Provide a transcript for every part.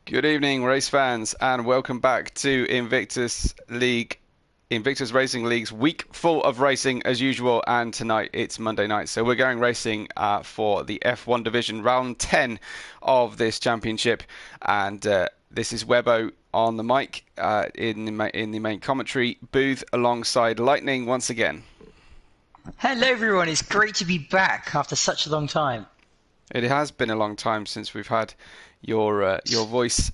Good evening, race fans, and welcome back to Invictus Racing League's week full of racing as usual. And tonight it's Monday night, so we're going racing for the F1 division, round 10 of this championship. And this is Webbo on the mic in the main commentary booth alongside Lightning once again. Hello everyone, it's great to be back after such a long time. It has been a long time since we've had your voice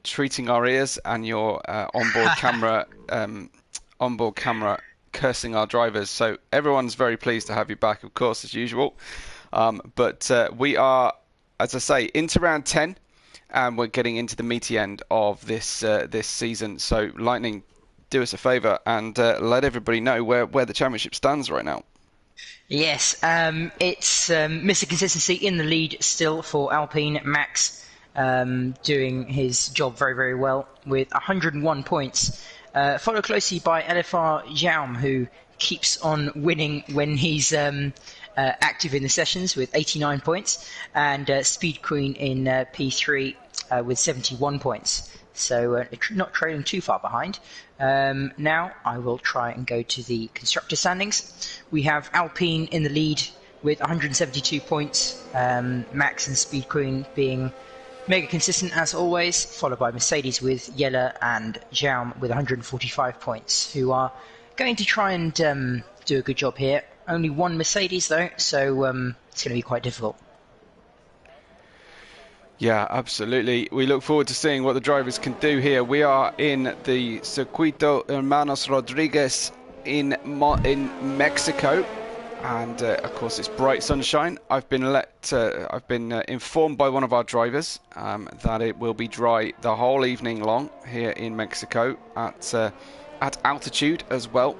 treating our ears and your onboard camera cursing our drivers. So everyone's very pleased to have you back, of course, as usual. But we are, as I say, into round 10, and we're getting into the meaty end of this season. So Lightning, do us a favour and let everybody know where the championship stands right now. Yes, it's Mr. Consistency in the lead still for Alpine. Max doing his job very, very well with 101 points. Followed closely by LFR Jaume, who keeps on winning when he's active in the sessions with 89 points. And Speed Queen in P3 with 71 points. So not trailing too far behind. Now I will try and go to the constructor standings. We have Alpine in the lead with 172 points. Max and Speed Queen being mega consistent as always, followed by Mercedes with Yeller and Jaume with 145 points, who are going to try and do a good job here. Only one Mercedes though, so it's going to be quite difficult. Yeah, absolutely. We look forward to seeing what the drivers can do here. We are in the Circuito Hermanos Rodriguez in Mexico, and of course it's bright sunshine. I've been informed by one of our drivers that it will be dry the whole evening long here in Mexico at altitude as well.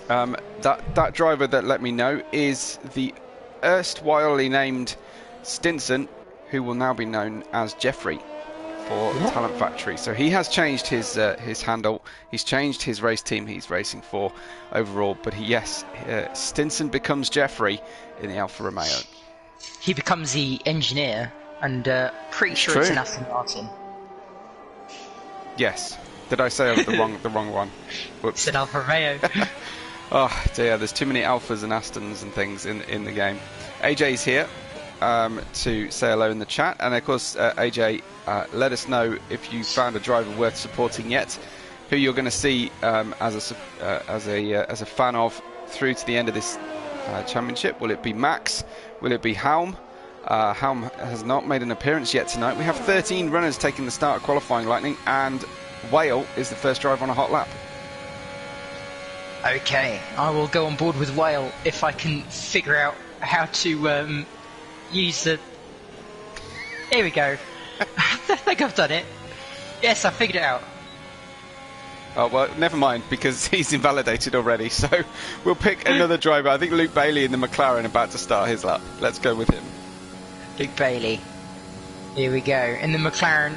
That driver that let me know is the erstwhilely named Stinson, who will now be known as Jeffrey for Talent Factory. So he has changed his handle. He's changed his race team he's racing for overall. But Stinson becomes Jeffrey in the Alfa Romeo. He becomes the engineer, and pretty sure True. It's an Aston Martin. Yes. Did I say the wrong one? Whoops. It's an Alfa Romeo. Oh dear, there's too many Alphas and Astons and things in the game. AJ's here to say hello in the chat, and of course AJ, let us know if you found a driver worth supporting yet, who you're going to see as a fan of through to the end of this championship. Will it be Max? Will it be Jaume? Jaume has not made an appearance yet tonight. We have 13 runners taking the start of qualifying, Lightning, and Whale is the first driver on a hot lap. Okay, I will go on board with Whale if I can figure out how to use the... Here we go. I think I've done it. Yes, I figured it out. Oh, well, never mind, because he's invalidated already, so we'll pick another driver. I think Luke Bailey in the McLaren about to start his lap. Let's go with him. Luke Bailey. Here we go. In the McLaren.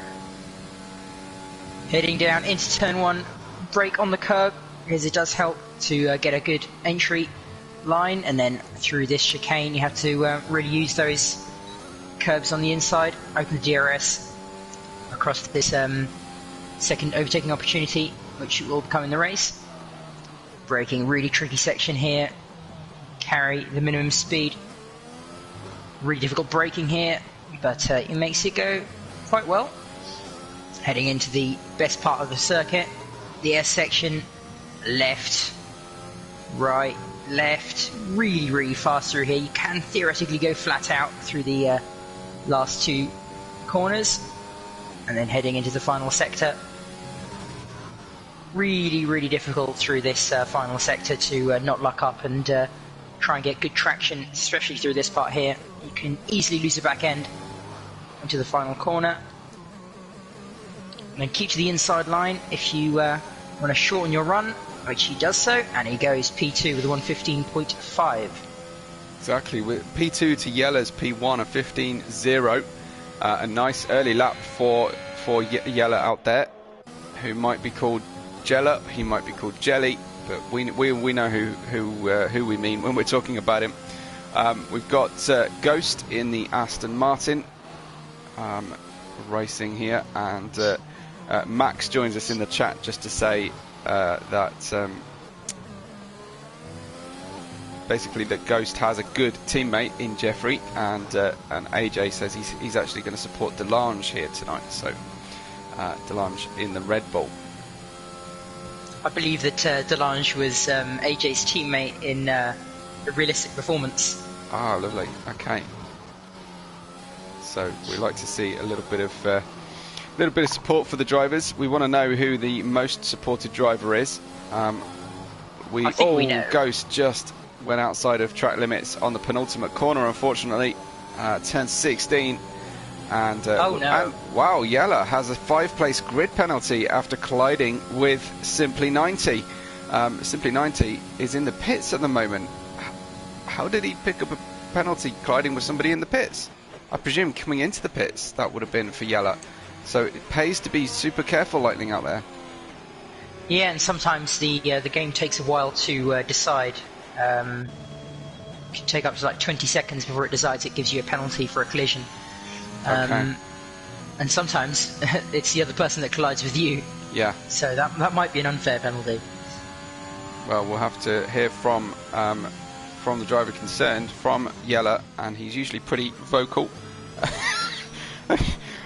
Heading down into turn 1. Brake on the curb, because it does help to get a good entry line, and then through this chicane you have to really use those curbs on the inside. Open the DRS across this second overtaking opportunity, which will come in the race. Braking, really tricky section here. Carry the minimum speed. Really difficult braking here, but it makes it go quite well. Heading into the best part of the circuit, the S section. Left, right, left, really fast through here. You can theoretically go flat out through the last two corners, and then heading into the final sector. Really difficult through this final sector to not luck up and try and get good traction, especially through this part here. You can easily lose the back end into the final corner, and then keep to the inside line if you want to shorten your run, which he does so, and he goes P2 with a 1:15.5. Exactly, with P2 to Yeller's P1 of 15.0. A nice early lap for Yeller out there, who might be called Jella, he might be called Jelly, but we know who we mean when we're talking about him. We've got Ghost in the Aston Martin. racing here, and Max joins us in the chat just to say that basically that Ghost has a good teammate in Jeffrey, and AJ says he's actually going to support Delange here tonight. So Delange in the Red Bull. I believe that Delange was AJ's teammate in a realistic performance. Ah, lovely. Okay. So we like to see a little bit of support for the drivers. We want to know who the most supported driver is. I think we know. Ghost just went outside of track limits on the penultimate corner, unfortunately. Turn 16. And, oh no. And, wow, Yella has a 5-place grid penalty after colliding with Simply 90. Simply 90 is in the pits at the moment. How did he pick up a penalty colliding with somebody in the pits? I presume coming into the pits that would have been for Yella. So it pays to be super careful lightning out there. Yeah, and sometimes the game takes a while to decide. It can take up to like 20 seconds before it decides it gives you a penalty for a collision. Okay. And sometimes it's the other person that collides with you. Yeah. So that might be an unfair penalty. Well, we'll have to hear from the driver concerned, from Yella, and he's usually pretty vocal.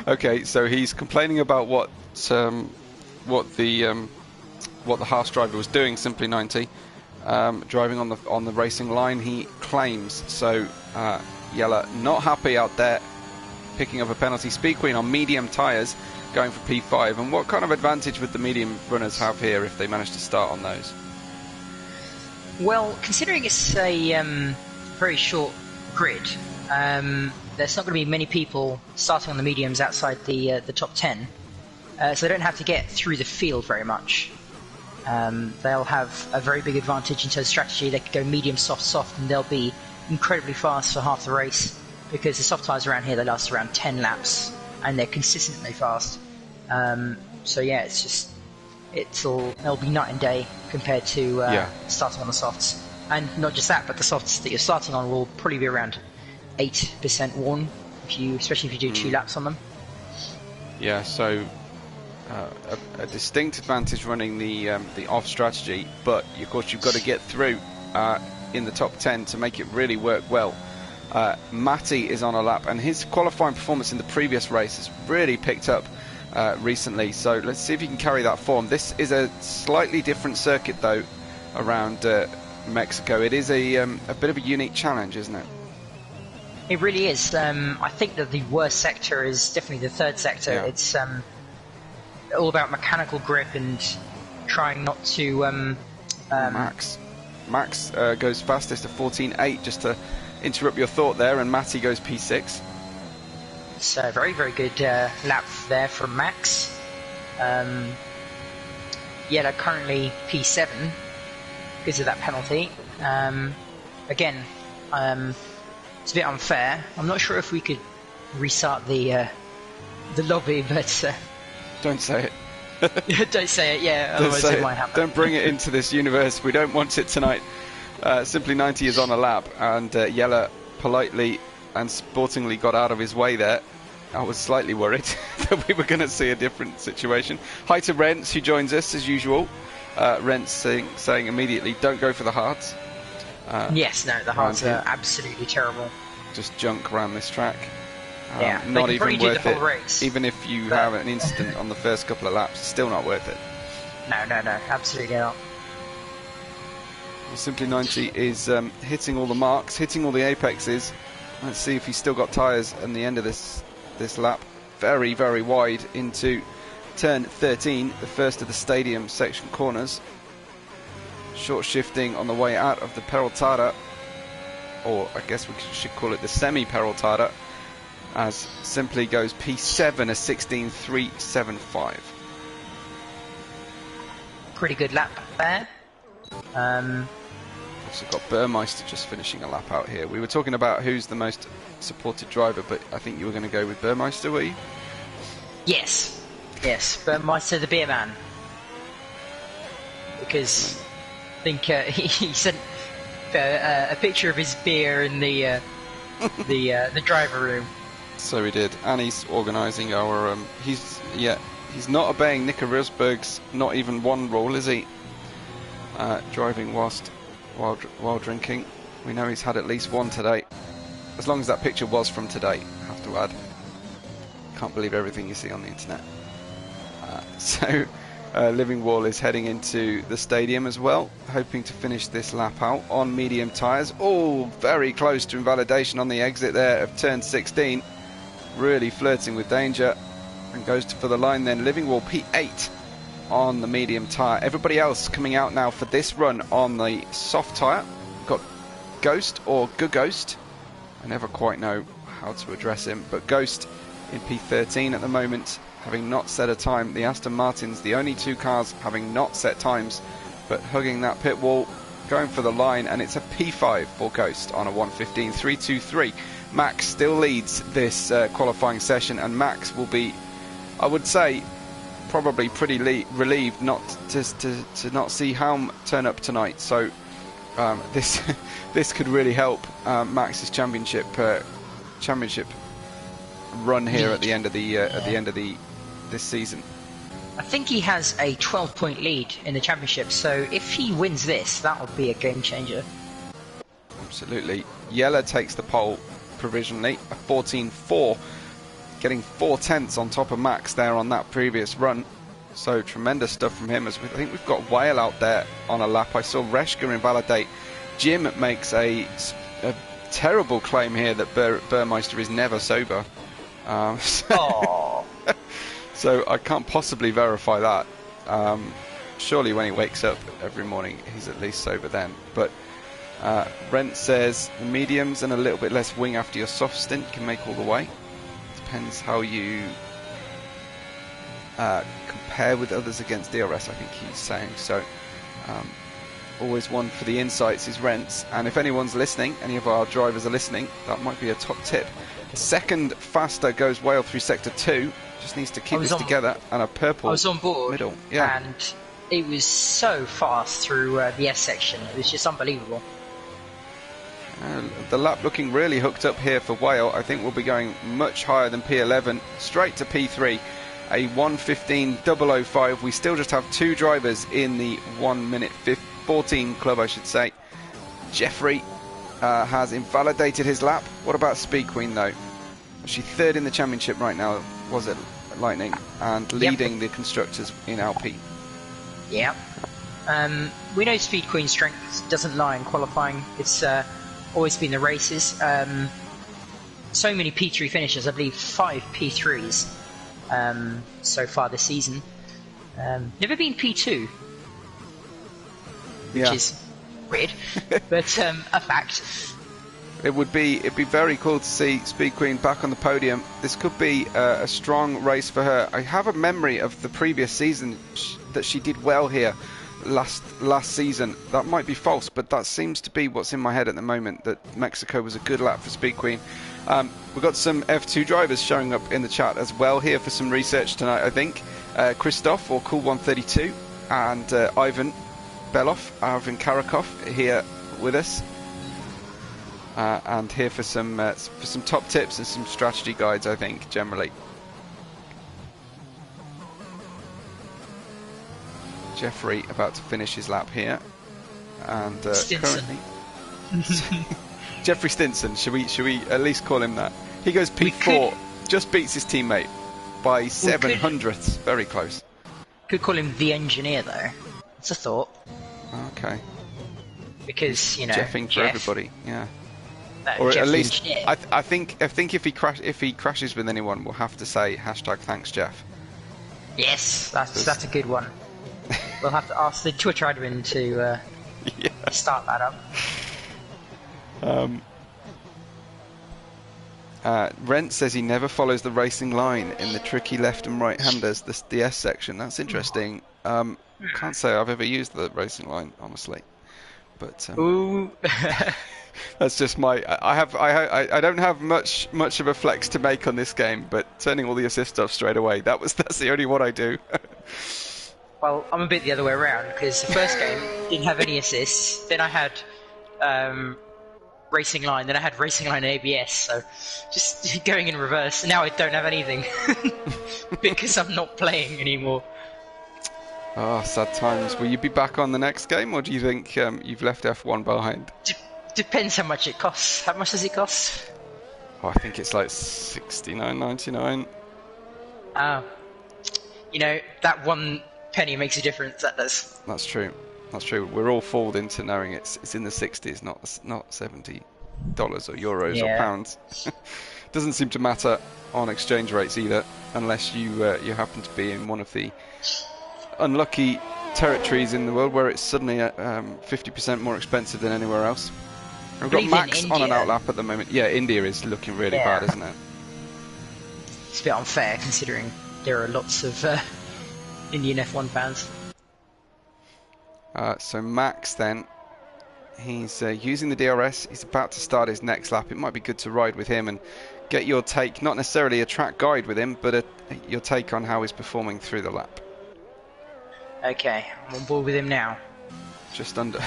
Okay, so he's complaining about what the Haas driver was doing, Simply 90, driving on the racing line, he claims. So Yella not happy out there, picking up a penalty. Speed Queen on medium tyres, going for P5. And what kind of advantage would the medium runners have here if they manage to start on those? Well, considering it's a very short grid, there's not going to be many people starting on the mediums outside the top 10, so they don't have to get through the field very much. They'll have a very big advantage in terms of strategy. They could go medium, soft, soft, and they'll be incredibly fast for half the race, because the soft tyres around here, they last around 10 laps, and they're consistently fast. So yeah, it'll be night and day compared to starting on the softs. And not just that, but the softs that you're starting on will probably be around 8% worn, especially if you do 2 laps on them. Yeah, so a distinct advantage running the off strategy, but of course you've got to get through in the top 10 to make it really work well. Matty is on a lap, and his qualifying performance in the previous race has really picked up recently, so let's see if he can carry that form. This is a slightly different circuit though around Mexico. It is a bit of a unique challenge, isn't it? It really is. I think that the worst sector is definitely the third sector. Yeah. It's all about mechanical grip and trying not to Max goes fastest to 14.8, just to interrupt your thought there, and Matty goes P6. So very, very good lap there from Max. Yeah, they're currently P7 because of that penalty. Again, it's a bit unfair. I'm not sure if we could restart the lobby, but don't say it. Don't say it. Yeah, otherwise it might happen. Don't bring it into this universe. We don't want it tonight. Simply 90 is on a lap, and Yella politely and sportingly got out of his way there. I was slightly worried that we were going to see a different situation. Hi to Rents, who joins us as usual. Rents saying immediately, don't go for the hards. Yes, no, the hards are absolutely terrible. Just junk around this track. Yeah, not even worth it. Race, even if you have an incident on the first couple of laps, still not worth it. No, absolutely not. Simply 90 is hitting all the marks, hitting all the apexes. Let's see if he's still got tyres at the end of this lap. Very, very wide into turn 13, the first of the stadium section corners. Short shifting on the way out of the Peraltada, or I guess we should call it the semi-Peraltada, as Simply goes P7, a 16.375. Pretty good lap there. Also got Burmeister just finishing a lap out here. We were talking about who's the most supported driver, but I think you were going to go with Burmeister, were you? Yes, Burmeister the beer man. Because I think he sent a picture of his beer in the driver room, So he did, and he's organising our. He's not obeying Nico Rosberg's not even one rule, is he? Driving while drinking. We know he's had at least one today. As long as that picture was from today, I have to add. Can't believe everything you see on the internet. Living Wall is heading into the stadium as well, hoping to finish this lap out on medium tyres. Oh, very close to invalidation on the exit there of turn 16. Really flirting with danger, and goes for the line then. Living Wall P8 on the medium tyre. Everybody else coming out now for this run on the soft tyre. Got Ghost or Ghost. I never quite know how to address him, but Ghost in P13 at the moment, having not set a time. The Aston Martins, the only two cars having not set times, but hugging that pit wall, going for the line, and it's a P5 for Ghost on a 1:15.323. Max still leads this qualifying session, and Max will be, I would say, probably pretty relieved not to not see Helm turn up tonight. So this could really help Max's championship run here at the end of this season. I think he has a 12-point lead in the championship, so if he wins this, that would be a game changer. Absolutely. Yeller takes the pole provisionally, a 14.4, getting 4/10 on top of Max there on that previous run. So tremendous stuff from him. As I think we've got Whale out there on a lap. I saw Reshka invalidate. Jim makes a terrible claim here that Burmeister is never sober. So I can't possibly verify that. Surely when he wakes up every morning he's at least sober then. But Rent says the mediums and a little bit less wing after your soft stint can make all the way. Depends how you compare with others against DRS, I think he's saying. So always one for the insights is Rents, and if anyone's listening, any of our drivers are listening, that might be a top tip. Second faster goes Whale through sector 2, just needs to keep this together, and a purple I was on board, middle. Yeah. And it was so fast through the S section, it was just unbelievable. The lap looking really hooked up here for Whale. I think we'll be going much higher than P11, straight to P3, a 1:15.005. We still just have two drivers in the 1:14 club, I should say. Jeffrey has invalidated his lap. What about Speed Queen though? She's third in the championship right now, was it, Lightning, and leading the constructors in LP. Yeah. We know Speed Queen's strength doesn't lie in qualifying. It's always been the races. So many P3 finishes, I believe 5 P3s so far this season. Never been P2, which is weird, but a fact. It'd be very cool to see Speed Queen back on the podium. This could be a strong race for her. I have a memory of the previous season that she did well here last season. That might be false, but that seems to be what's in my head at the moment, that Mexico was a good lap for Speed Queen. We've got some F2 drivers showing up in the chat as well here for some research tonight, I think. Christoph, or Cool132, and Ivan Belov, Karakov here with us. And here for some top tips and some strategy guides, I think, generally. Jeffrey about to finish his lap here, and currently Jeffrey Stinson. Should we at least call him that? He goes P4, just beats his teammate by 700ths. Very close. Could call him the engineer though. It's a thought. Okay. Because Jeffing for everybody, yeah. Or at least, I think if he crashes with anyone, we'll have to say #thanks Jeff. Yes, that's a good one. We'll have to ask the Twitter admin to start that up. Rent says he never follows the racing line in the tricky left and right handers, the S section. That's interesting. Can't say I've ever used the racing line, honestly. But ooh. That's just my. I don't have much of a flex to make on this game, but turning all the assist off straight away. That's the only one I do. Well, I'm a bit the other way around, because the first game didn't have any assists. Then I had racing line, then I had racing line ABS, so just going in reverse. And now I don't have anything because I'm not playing anymore. Oh, sad times. Will you be back on the next game, or do you think you've left F1 behind? Depends how much it costs. How much does it cost? Oh, I think it's like $69.99. Oh. You know, that 1 penny makes a difference, that does. That's true. That's true. We're all fooled into knowing it's in the 60s, not $70 or euros or pounds. Doesn't seem to matter on exchange rates either, unless you happen to be in one of the unlucky territories in the world where it's suddenly 50% more expensive than anywhere else. We've got Max on an outlap at the moment. Yeah, India is looking really bad, isn't it? It's a bit unfair considering there are lots of Indian F1 fans. So Max then, he's using the DRS. He's about to start his next lap. It might be good to ride with him and get your take, not necessarily a track guide with him, but your take on how he's performing through the lap. Okay, I'm on board with him now. Just under...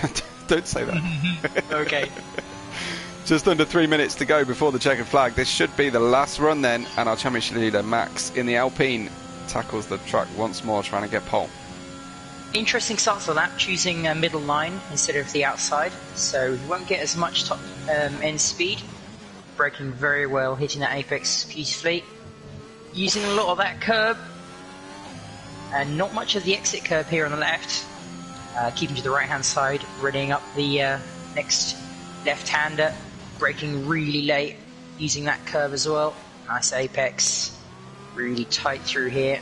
Don't say that. Okay. Just under 3 minutes to go before the checkered flag. This should be the last run then, and our championship leader, Max, in the Alpine, tackles the track once more, trying to get pole. Interesting start to the lap, choosing a middle line instead of the outside, so he won't get as much top end speed. Braking very well, hitting that apex beautifully. Using a lot of that curb, and not much of the exit curb here on the left. Keeping to the right hand side, readying up the next left-hander. Braking really late, using that curve as well. Nice apex, really tight through here.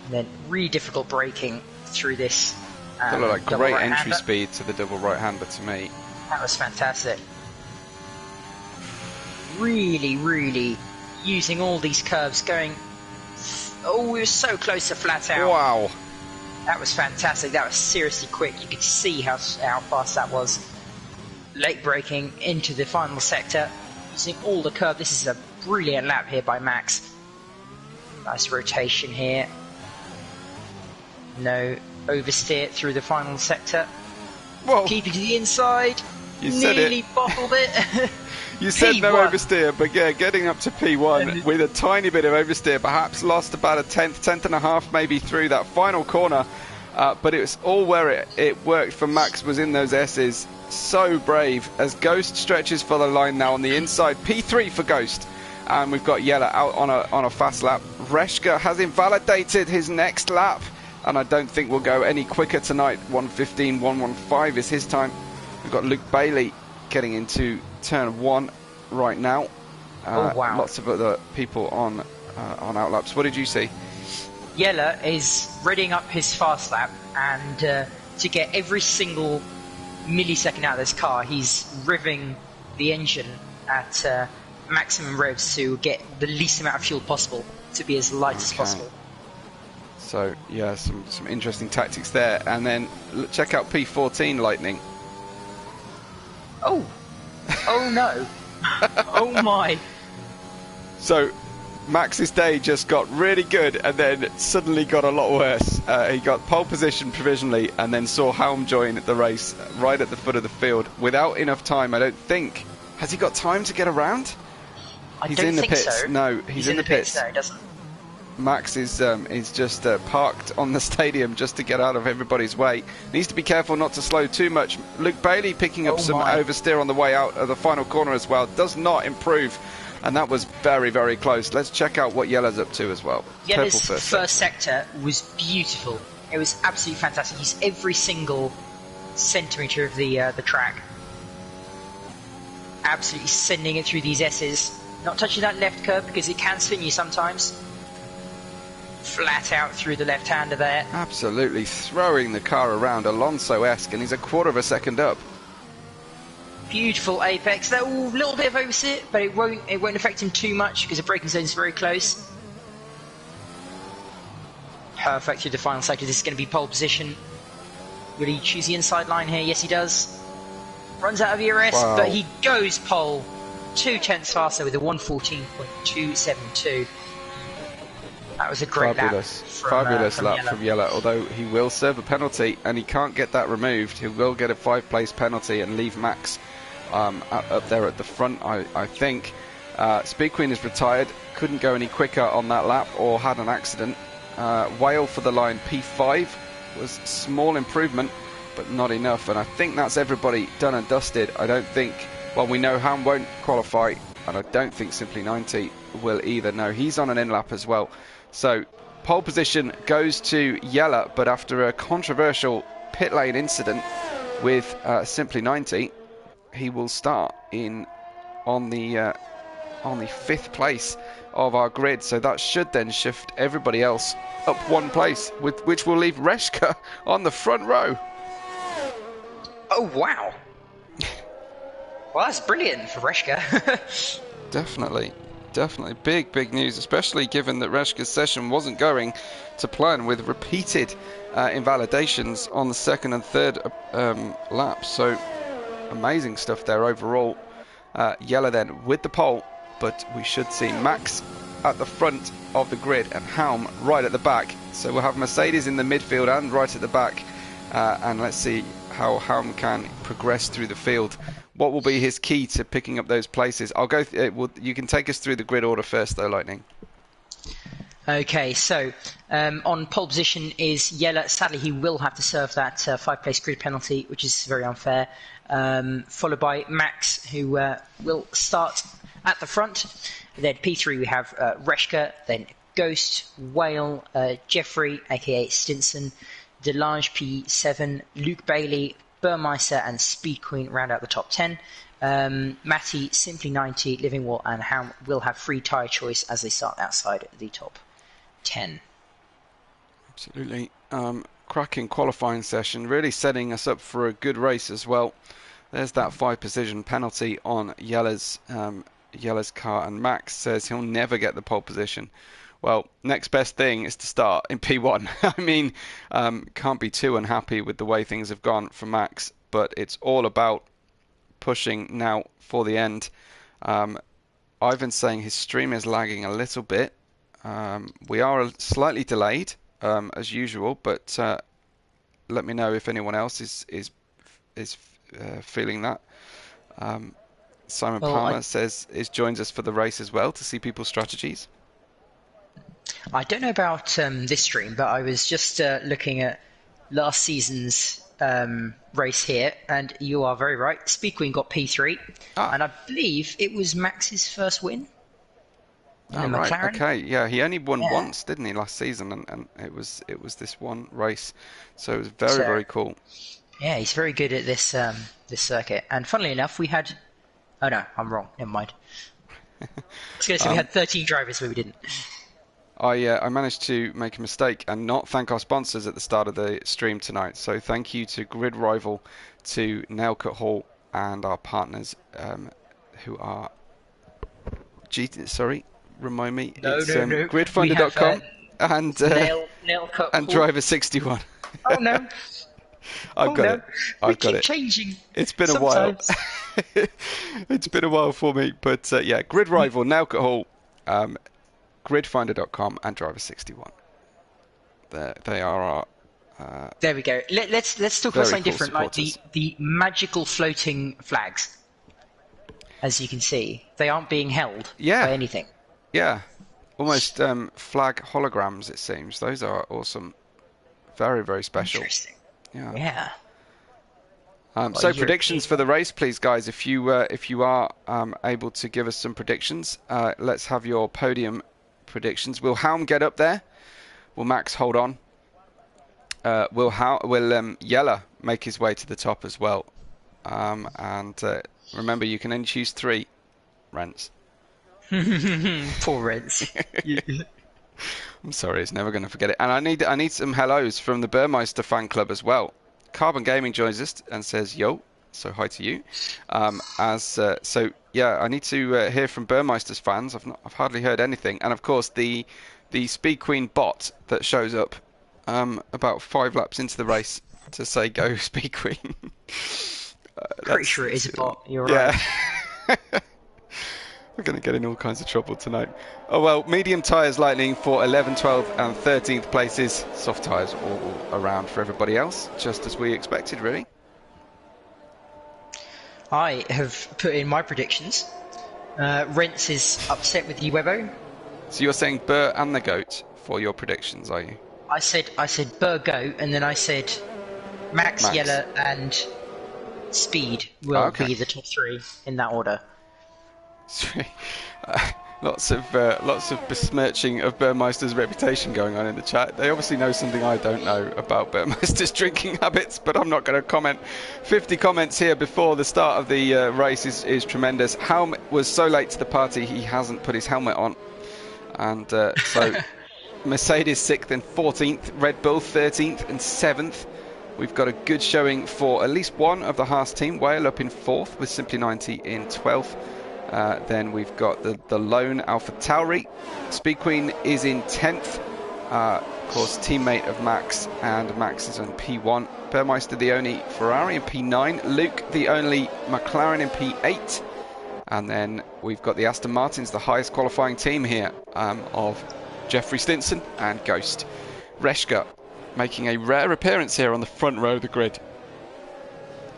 And then really difficult braking through this. That looked like great entry speed to the double right-hander to me. That was fantastic. Really using all these curves, going... Oh, we were so close to flat out. Wow. That was fantastic. That was seriously quick. You could see how fast that was. Late braking into the final sector, using all the curve. This is a brilliant lap here by Max. Nice rotation here. No oversteer through the final sector. Whoa. Keeping to the inside. You said nearly it. Bottled it. You said P1. no oversteer, but yeah, getting up to P1 with a tiny bit of oversteer, perhaps lost about a tenth and a half maybe through that final corner, but it was all where it worked for Max was in those S's. So brave as Ghost stretches for the line now on the inside. P3 for Ghost, and we've got Yella out on a fast lap. Reshka has invalidated his next lap, and I don't think we'll go any quicker tonight. 1:15, 1:15 is his time. We've got Luke Bailey getting into turn 1 right now. Oh wow! Lots of other people on outlaps. What did you see? Yella is readying up his fast lap, and to get every single millisecond out of this car, he's revving the engine at maximum revs to get the least amount of fuel possible, to be as light as possible. So yeah, some interesting tactics there. And then check out P14 Lightning. Oh no. Oh my. So Max's day just got really good and then suddenly got a lot worse. He got pole position provisionally and then saw Helm join the race right at the foot of the field without enough time, I don't think. Has he got time to get around? He's in the pits. So. No, he's in the pits. No, he doesn't. Max is just parked on the stadium just to get out of everybody's way. Needs to be careful not to slow too much. Luke Bailey picking up some oversteer on the way out of the final corner as well. Does not improve. And that was very, very close. Let's check out what Yella's up to as well. Yella's first sector was beautiful. It was absolutely fantastic. Used every single centimetre of the track. Absolutely sending it through these S's. Not touching that left curb because it can spin you sometimes. Flat out through the left-hander there. Absolutely throwing the car around, Alonso-esque, and he's a quarter of a second up. Beautiful apex. A little bit of oversteer, but it won't affect him too much because the braking zone is very close. Perfect through the final sector. This is going to be pole position. Will he choose the inside line here? Yes, he does. Runs out of ERS, but he goes pole 0.2 faster with a 1:14.272. That was a great fabulous lap from Yella, although he will serve a penalty and he can't get that removed. He will get a 5-place penalty and leave Max up there at the front, I think. Speed Queen is retired, couldn't go any quicker on that lap or had an accident. Whale for the line P5 was small improvement, but not enough, and I think that's everybody done and dusted. I don't think, well, we know Ham won't qualify, and I don't think Simply 90 will either. No, he's on an in-lap as well. So pole position goes to Yella, but after a controversial pit lane incident with Simply 90, he will start on the 5th place of our grid. So that should then shift everybody else up one place, which will leave Reshka on the front row. Oh wow! Well, that's brilliant for Reshka. Definitely big news, especially given that Reshka's session wasn't going to plan, with repeated invalidations on the second and third laps. So amazing stuff there overall. Yella then with the pole, but we should see Max at the front of the grid and Helm right at the back. So we'll have Mercedes in the midfield and right at the back, and let's see how Helm can progress through the field. What will be his key to picking up those places? I'll go. You can take us through the grid order first, though, Lightning. Okay, so on pole position is Yella. Sadly, he will have to serve that 5-place grid penalty, which is very unfair. Followed by Max, who will start at the front. Then P3 we have Reshka, then Ghost, Whale, Jeffrey, aka Stinson, Delage P7, Luke Bailey, Burmeister and Speed Queen round out the top 10. Matty, Simply 90, Living Wall and Ham will have free tyre choice as they start outside the top 10. Absolutely. Cracking qualifying session, really setting us up for a good race as well. There's that 5 position penalty on Yella's car, and Max says he'll never get the pole position. Well, next best thing is to start in P1. I mean, can't be too unhappy with the way things have gone for Max, but it's all about pushing now for the end. Ivan's saying his stream is lagging a little bit. We are slightly delayed, as usual, but let me know if anyone else is feeling that. Simon Palmer says joins us for the race as well to see people's strategies. I don't know about this stream, but I was just looking at last season's race here, and you are very right. Speed Queen got P3, and I believe it was Max's first win. Oh, right. McLaren. Okay, yeah, he only won once, didn't he, last season, and it was this one race, so it was very cool. Yeah, he's very good at this this circuit, and funnily enough, we had. Oh no, I'm wrong. Never mind. I was going to say we had 13 drivers, but we didn't. I managed to make a mistake and not thank our sponsors at the start of the stream tonight. So thank you to Grid Rival, to Nailcut Hall, and our partners who are... remind me. No. Gridfinder.com and Driver61. Oh no. I've got it. I've got it. Changing. It's been sometimes. A while. It's been a while for me, but yeah, Grid Rival, Nailcut Hall, Gridfinder.com and Driver61. They are our. There we go. Let's talk about something different, supporters. Like the magical floating flags. As you can see, they aren't being held by anything. Yeah, almost flag holograms. It seems those are awesome. Very, very special. Interesting. Yeah. So predictions for the race, please, guys. If you are able to give us some predictions, let's have your podium predictions. Will Helm get up there? Will Max hold on? Will Yella make his way to the top as well? And remember, you can only choose 3. Rents. Poor Rents. I'm sorry, it's never going to forget it. And I need some hellos from the Burmeister fan club as well. Carbon Gaming joins us and says yo, so hi to you. So yeah, I need to hear from Burmeister's fans. I've hardly heard anything, and of course the Speed Queen bot that shows up about 5 laps into the race to say go Speed Queen. Pretty sure it is a bot. You're right. We're going to get in all kinds of trouble tonight. Oh well, medium tyres Lightning for 11th, 12th and 13th places. Soft tyres all around for everybody else, just as we expected, really. I have put in my predictions. Rents is upset with you, Webbo. So you're saying Burr and the Goat for your predictions, are you? I said Burr Goat, and then I said Max. Yeller, and Speed will be the top 3 in that order. Lots of besmirching of Burmeister's reputation going on in the chat. They obviously know something I don't know about Burmeister's drinking habits, but I'm not going to comment. 50 comments here before the start of the race is tremendous. Helm was so late to the party he hasn't put his helmet on, and so Mercedes 6th and 14th, Red Bull 13th and 7th. We've got a good showing for at least one of the Haas team. Whale up in 4th with Simply 90 in 12th. Then we've got the lone Alpha Tauri. Speed Queen is in 10th. Of course, teammate of Max, and Max is on P1. Burmeister the only Ferrari in P9. Luke the only McLaren in P8. And then we've got the Aston Martins, the highest qualifying team here, of Jeffrey Stinson and Ghost. Reshka making a rare appearance here on the front row of the grid.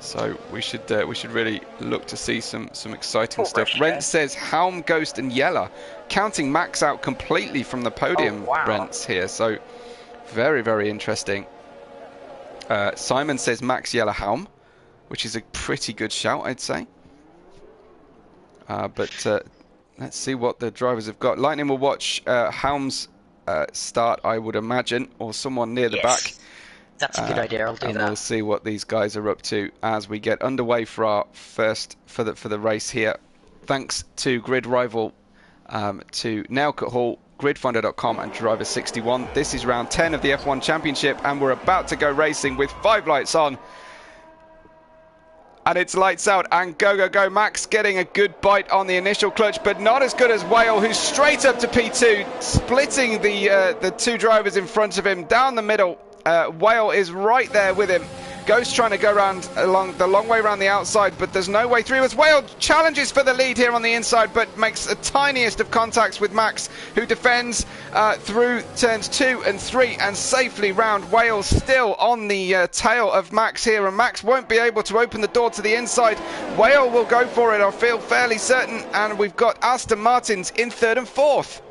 So we should really look to see some exciting stuff. Rent says Helm, Ghost and Yeller, counting Max out completely from the podium. Rents here, so very, very interesting. Simon says Max, Yeller, Helm, which is a pretty good shout, I'd say. But let's see what the drivers have got. Lightning will watch Helm's start, I would imagine, or someone near the back. That's a good idea. I'll do that. We'll see what these guys are up to as we get underway for our first for the race here. Thanks to Grid Rival, to Nailcut Hall, gridfinder.com and Driver 61. This is round 10 of the F1 Championship, and we're about to go racing with 5 lights on. And it's lights out and go, go, go. Max getting a good bite on the initial clutch, but not as good as Whale, who's straight up to P2, splitting the 2 drivers in front of him down the middle. Whale is right there with him. Ghost trying to go along the long way around the outside, but there's no way through as Whale challenges for the lead here on the inside, but makes the tiniest of contacts with Max, who defends through turns 2 and 3 and safely round. Whale still on the tail of Max here, and Max won't be able to open the door to the inside. Whale will go for it, I feel fairly certain, and we've got Aston Martins in 3rd and 4th.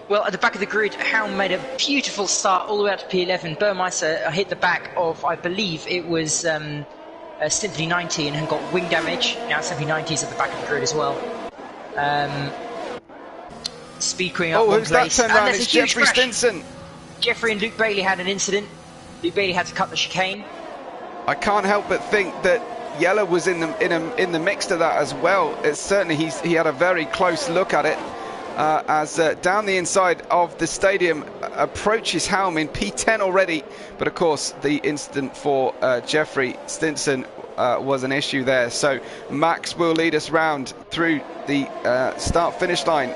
Well, at the back of the grid, Helm made a beautiful start all the way up to P11. Burmeister hit the back of, I believe it was Simply 90 and got wing damage. Now Simply 90 is at the back of the grid as well. Speed Queen up one place. That turned around? It's Jeffrey Stinson. Jeffrey and Luke Bailey had an incident. Luke Bailey had to cut the chicane. I can't help but think that Yeller was in the mix to that as well. It's certainly he had a very close look at it. As down the inside of the stadium approaches Helm in P10 already, but of course the incident for Jeffrey Stinson was an issue there. So Max will lead us round through the start-finish line,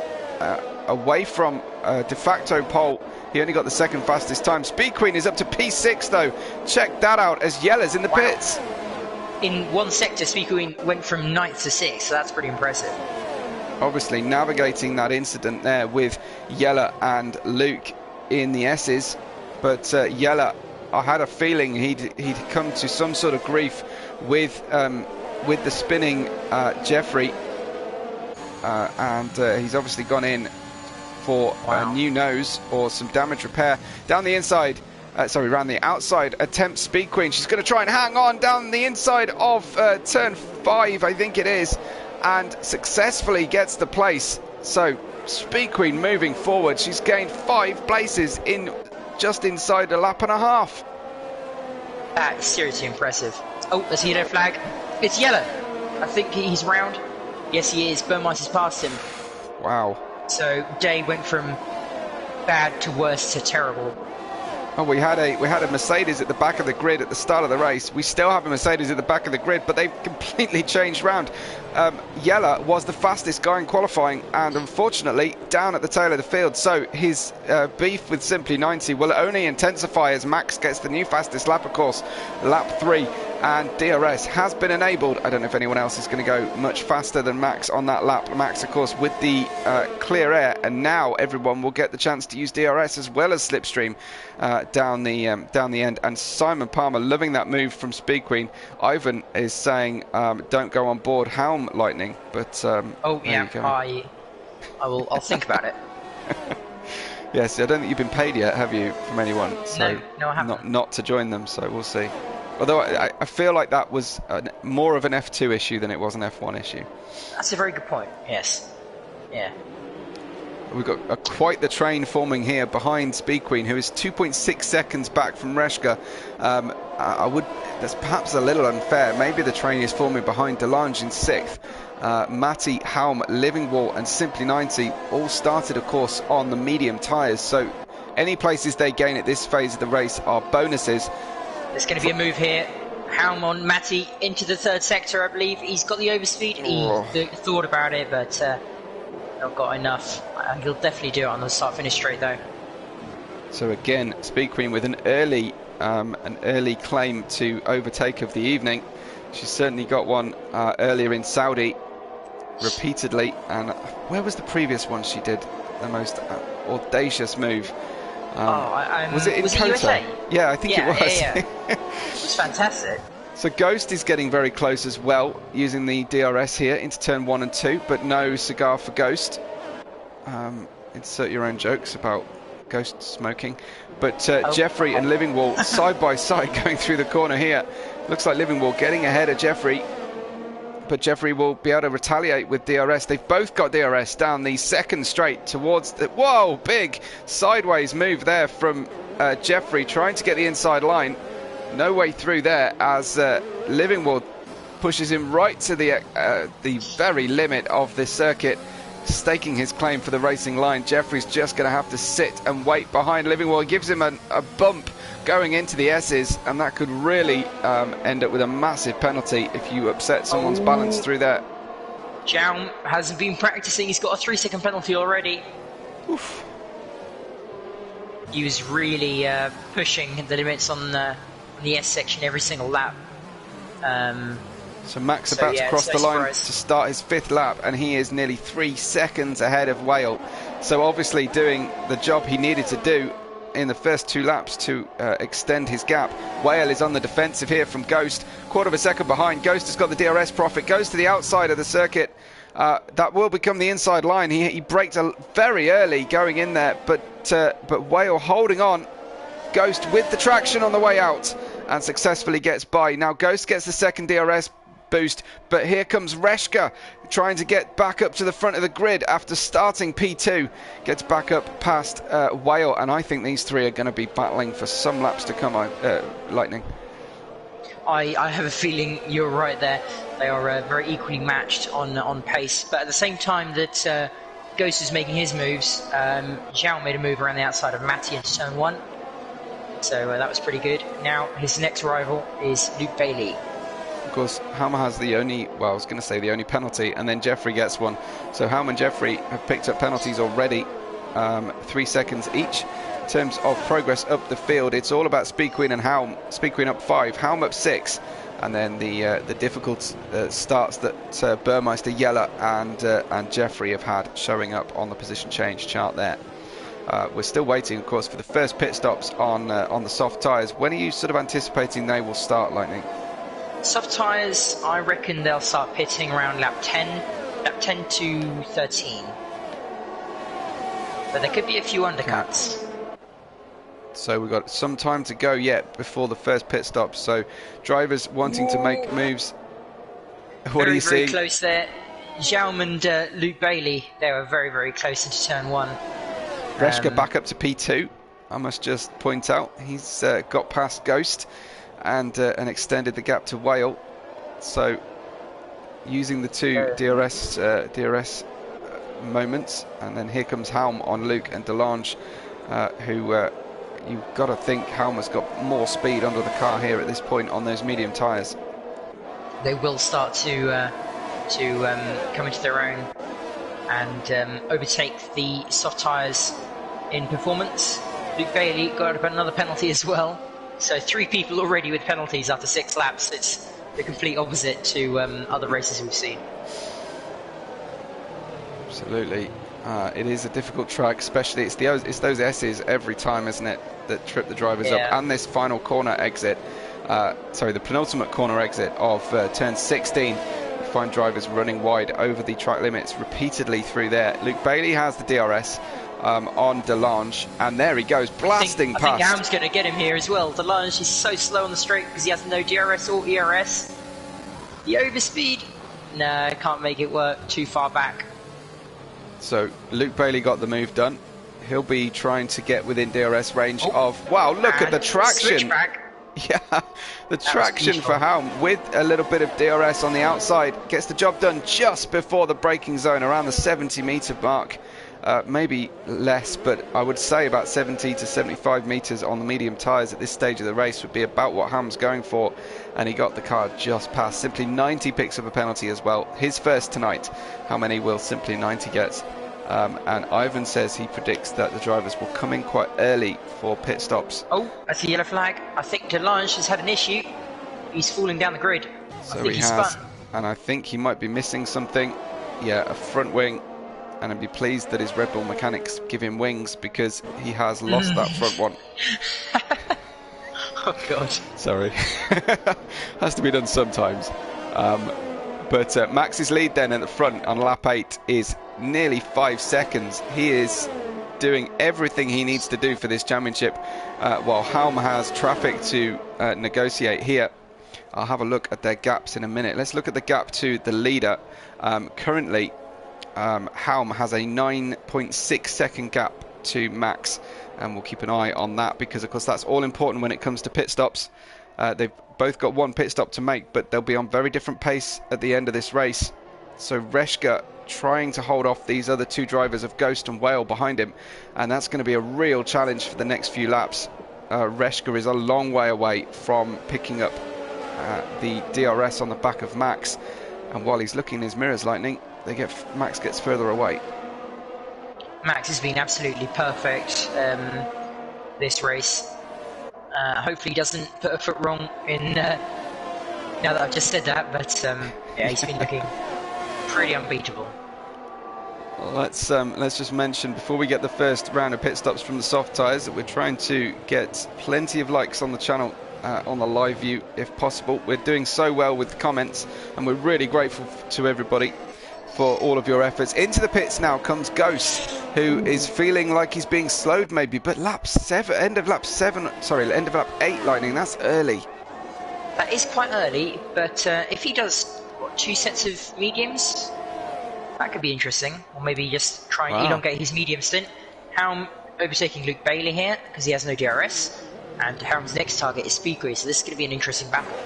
away from de facto pole. He only got the 2nd fastest time. Speed Queen is up to P6 though. Check that out as Yeller's in the pits. In one sector, Speed Queen went from 9th to 6th, so that's pretty impressive. Obviously navigating that incident there with Yeller and Luke in the S's, but Yeller, I had a feeling he'd come to some sort of grief with the spinning Jeffrey, and he's obviously gone in for a new nose or some damage repair. Down the inside, around the outside, attempts Speed Queen. She's going to try and hang on down the inside of turn 5, I think it is, and successfully gets the place. So Speed Queen moving forward. She's gained 5 places in just inside a lap and a half. That is seriously impressive. Oh, there's a yellow flag. It's Yeller. I think he's round. Yes, he is. Burmeister's passed him. Wow. So day went from bad to worse to terrible. Oh, we had a Mercedes at the back of the grid at the start of the race. We still have a Mercedes at the back of the grid, but they've completely changed round. Yeller was the fastest guy in qualifying, and unfortunately down at the tail of the field. So his beef with Simply 90 will only intensify as Max gets the new fastest lap, of course, lap 3. and DRS has been enabled. I don't know if anyone else is going to go much faster than Max on that lap. Max, of course, with the clear air, and now everyone will get the chance to use DRS as well as slipstream down the end. And Simon Palmer loving that move from Speed Queen. Ivan is saying don't go on board Helm Lightning, but oh yeah, I'll think about it. Yes, I don't think you've been paid yet, have you, from anyone? So no, I haven't. Not to join them, so we'll see. Although I feel like that was more of an F2 issue than it was an F1 issue. That's a very good point, yes. Yeah. We've got quite the train forming here behind Speed Queen, who is 2.6 seconds back from Reshka. That's perhaps a little unfair. Maybe the train is forming behind Delange in 6th. Matty, Helm, Living Wall and Simply 90 all started, of course, on the medium tyres. So any places they gain at this phase of the race are bonuses. There's going to be a move here. Helm on Matty into the 3rd sector, I believe. He's got the overspeed. He thought about it, but not got enough. He'll definitely do it on the start-finish straight, though. So again, Speed Queen with an early claim to overtake of the evening. She's certainly got one earlier in Saudi, repeatedly. And where was the previous one she did the most audacious move? Was it in Kota? USA? Yeah, I think it was. Yeah. It was fantastic. So Ghost is getting very close as well, using the DRS here into turn 1 and 2, but no cigar for Ghost. Insert your own jokes about Ghost smoking. But Jeffrey and Living Wall side by side going through the corner here. Looks like Living Wall getting ahead of Jeffrey, but Jeffrey will be able to retaliate with DRS. They've both got DRS down the 2nd straight towards the... Whoa, big sideways move there from Jeffrey, trying to get the inside line. No way through there as Living Wall pushes him right to the very limit of this circuit, staking his claim for the racing line. Jeffrey's just going to have to sit and wait behind Living Wall. He gives him a bump going into the S's, and that could really end up with a massive penalty if you upset someone's balance through there. Jaum hasn't been practicing. He's got a 3-second penalty already. Oof. He was really pushing the limits on the S section every single lap. So Max about to cross the line to start his 5th lap, and he is nearly 3 seconds ahead of Whale. So obviously doing the job he needed to do in the first 2 laps to extend his gap. Whale is on the defensive here from Ghost, 1/4 second behind. Ghost has got the DRS profit, goes to the outside of the circuit. That will become the inside line. He braked very early going in there, but Whale holding on. Ghost with the traction on the way out and successfully gets by. Now Ghost gets the 2nd DRS boost, but here comes Reshka trying to get back up to the front of the grid after starting P2, gets back up past Whale, and I think these 3 are going to be battling for some laps to come. Lightning. I have a feeling you're right there. They are very equally matched on pace, but at the same time that Ghost is making his moves, Zhao made a move around the outside of Matty into turn 1, so that was pretty good. Now his next rival is Luke Bailey. Of course, Halma has the only, well, I was going to say the only penalty, and then Jeffrey gets one. So Halma and Jeffrey have picked up penalties already, 3 seconds each. In terms of progress up the field, it's all about Speed Queen and Helm. Speed Queen up 5, Helm up 6, and then the difficult starts that Burmeister, Yeller, and Jeffrey have had showing up on the position change chart there. We're still waiting, of course, for the first pit stops on the soft tyres. When are you sort of anticipating they will start, Lightning? Soft tyres, I reckon they'll start pitting around lap 10 to 13. But there could be a few undercuts. So we've got some time to go yet before the first pit stop. So drivers wanting to make moves. What do you see? Very close there. Jaum and Luke Bailey, they were very, very close into turn 1. Reshka back up to P2. I must just point out he's got past Ghost and extended the gap to Whale. So using the 2 DRS moments, and then here comes Helm on Luke and Delange, who you've got to think Helm has got more speed under the car here at this point on those medium tyres. They will start to come into their own and overtake the soft tyres in performance. Luke Bailey got another penalty as well. So 3 people already with penalties after 6 laps. It's the complete opposite to other races we've seen. Absolutely. It is a difficult track, especially it's those S's every time, isn't it, that trip the drivers up. And this final corner exit, sorry, the penultimate corner exit of turn 16, you find drivers running wide over the track limits repeatedly through there. Luke Bailey has the DRS on Delange, and there he goes, blasting past. I think Ham's going to get him here as well. Delange is so slow on the straight because he has no DRS or ERS. The overspeed, no, can't make it work, too far back. So Luke Bailey got the move done. He'll be trying to get within DRS range of... Wow, look at the traction. Yeah, the traction for Helm with a little bit of DRS on the outside. Gets the job done just before the braking zone, around the 70-metre mark. Maybe less, but I would say about 70 to 75 metres on the medium tyres at this stage of the race would be about what Helm's going for. And he got the car just past. Simply 90 picks up a penalty as well. His first tonight. How many will Simply 90 get? And Ivan says he predicts that the drivers will come in quite early for pit stops. Oh, that's a yellow flag. I think Delange has had an issue. He's falling down the grid. So he has, spun. And I think he might be missing something. Yeah, a front wing. And I'd be pleased that his Red Bull mechanics give him wings, because he has lost that front one. Oh God. Sorry. Has to be done sometimes. But Max's lead then at the front on lap 8 is nearly 5 seconds. He is doing everything he needs to do for this championship, while Helm has traffic to negotiate here. I'll have a look at their gaps in a minute. Let's look at the gap to the leader. Currently, Helm has a 9.6 second gap to Max, and we'll keep an eye on that, because of course that's all important when it comes to pit stops. They've both got one pit stop to make, but they'll be on very different pace at the end of this race. So Reshka trying to hold off these other 2 drivers of Ghost and Whale behind him, and that's going to be a real challenge for the next few laps. Reshka is a long way away from picking up the DRS on the back of Max, and while he's looking in his mirrors, Lightning, Max gets further away. Max has been absolutely perfect this race. Hopefully he doesn't put a foot wrong in now that I've just said that, but yeah, he's been looking pretty unbeatable. Let's just mention before we get the first round of pit stops from the soft tyres that we're trying to get plenty of likes on the channel on the live view if possible. We're doing so well with the comments, and we're really grateful to everybody for all of your efforts. Into the pits now comes Ghost, who is feeling like he's being slowed maybe, but end of lap 8, Lightning, that's early. That is quite early, but if he does, what, 2 sets of mediums, that could be interesting. Or maybe just try and elongate his medium stint. Helm overtaking Luke Bailey here, because he has no DRS, and Helm's next target is Speed Queen, so this is going to be an interesting battle.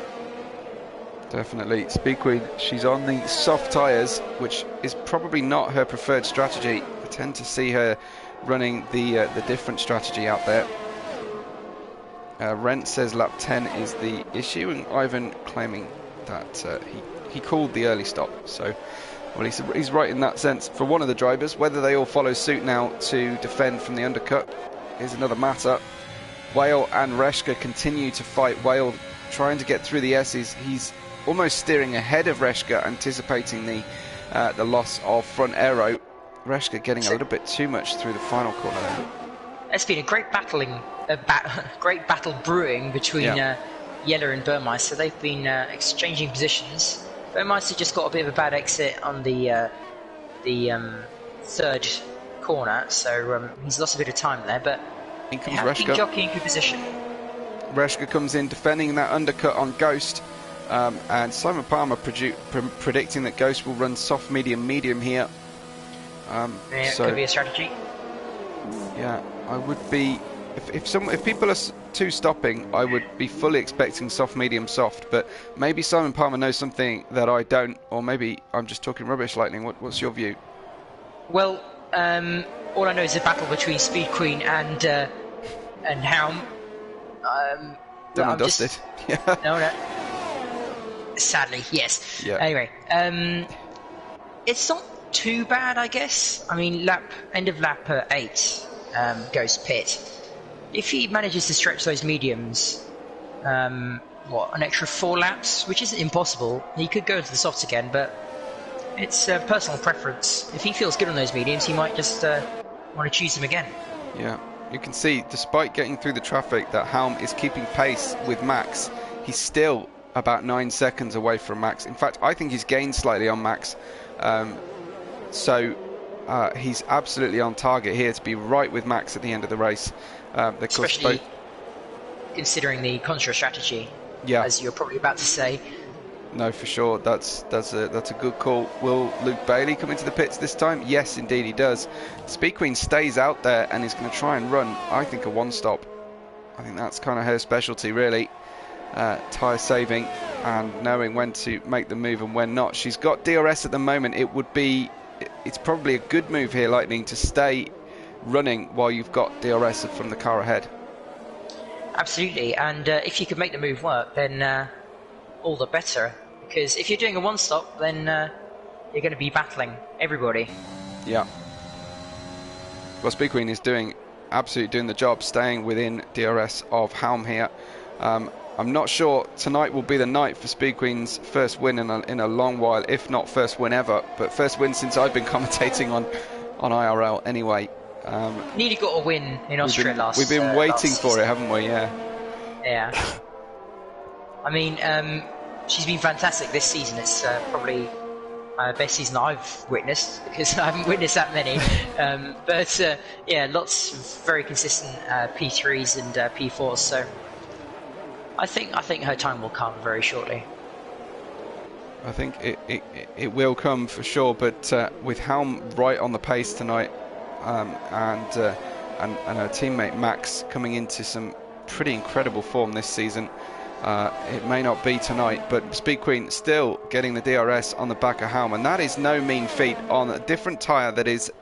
Definitely. Speed Queen, she's on the soft tyres, which is probably not her preferred strategy. I tend to see her running the different strategy out there. Rent says lap 10 is the issue, and Ivan claiming that he called the early stop. So, well, he's right in that sense. For one of the drivers, whether they all follow suit now to defend from the undercut is another matter. Whale and Reshka continue to fight. Whale trying to get through the S's. He's almost steering ahead of Reshka, anticipating the loss of front aero. Reshka getting a little bit too much through the final corner there. It's been a great great battle brewing between Yeller and Burmeister. They've been exchanging positions. Burmeister just got a bit of a bad exit on the third corner, so he's lost a bit of time there, but in comes they have Reshka. been jockeying for position. Reshka comes in defending that undercut on Ghost. And Simon Palmer predicting that Ghost will run soft, medium here. Yeah, so, could be a strategy. Yeah, I would be. If people are two stopping, I would be fully expecting soft, medium, soft. But maybe Simon Palmer knows something that I don't, or maybe I'm just talking rubbish. Lightning, what's your view? Well, all I know is a battle between Speed Queen and Helm. Done and dusted. Yeah. No. Sadly, yes. Yeah. Anyway, it's not too bad, I guess. I mean, end of lap 8 goes pit. If he manages to stretch those mediums what, an extra 4 laps, which isn't impossible. He could go into the softs again, but it's personal preference. If he feels good on those mediums, he might just want to choose them again. Yeah, you can see, despite getting through the traffic, that Helm is keeping pace with Max. He's still about 9 seconds away from Max. In fact, I think he's gained slightly on Max. So he's absolutely on target here to be right with Max at the end of the race. Especially considering the contra strategy, as you're probably about to say. No, for sure. That's a good call. Will Luke Bailey come into the pits this time? Yes, indeed he does. Speed Queen stays out there and is going to try and run, I think, a one-stop. I think that's kind of her specialty, really. Tyre saving and knowing when to make the move and when not. She's got DRS at the moment. It's probably a good move here, Lightning, to stay running while you've got DRS from the car ahead. Absolutely, and if you could make the move work, then all the better, because if you're doing a one-stop, then you're going to be battling everybody. Yeah. Well, Speed Queen is absolutely doing the job, staying within DRS of Helm here. I'm not sure tonight will be the night for Speed Queen's first win in a long while, if not first win ever, but first win since I've been commentating on IRL anyway. Nearly got a win in Austria last We've been waiting for it, haven't we? Yeah. I mean, she's been fantastic this season. It's probably best season I've witnessed, because I haven't witnessed that many. But yeah, lots of very consistent P3s and P4s. So I think her time will come very shortly. I think it will come for sure. But with Helm right on the pace tonight, and her teammate Max coming into some pretty incredible form this season. It may not be tonight, but Speed Queen still getting the DRS on the back of Helm, and that is no mean feat on a different tyre that is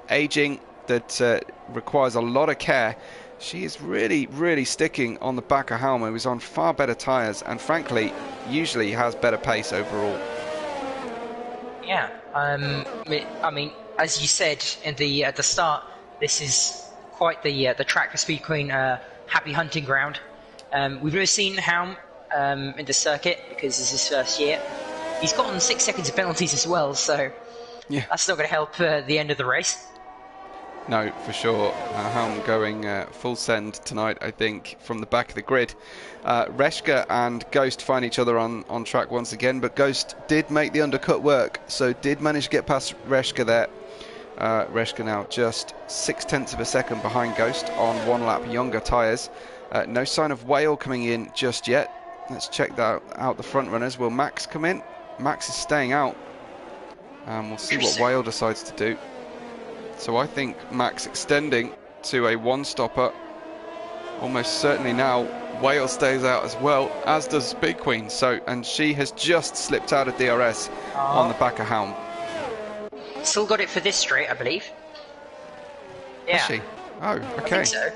aging, that requires a lot of care. She is really, really sticking on the back of Helm, who is on far better tyres, and frankly, usually has better pace overall. Yeah, I mean, as you said at the start, this is quite the track for Speed Queen, happy hunting ground. We've never seen Helm in the circuit because this is his first year. He's gotten 6 seconds of penalties as well, so yeah, that's not going to help the end of the race. No, for sure. Helm going full send tonight, I think, from the back of the grid. Reshka and Ghost find each other on track once again, but Ghost did make the undercut work, so did manage to get past Reshka there. Reshka now just 0.6 of a second behind Ghost on 1 lap younger tyres. No sign of Whale coming in just yet. Let's check that out, the front runners. Will Max come in? Max is staying out. We'll see what Whale decides to do. So I think Max extending to a one-stopper. Almost certainly now Whale stays out as well, as does Speed Queen. And she has just slipped out of DRS on the back of Helm. Still got it for this straight, I believe. Yeah. Has she? Oh, okay. I think so.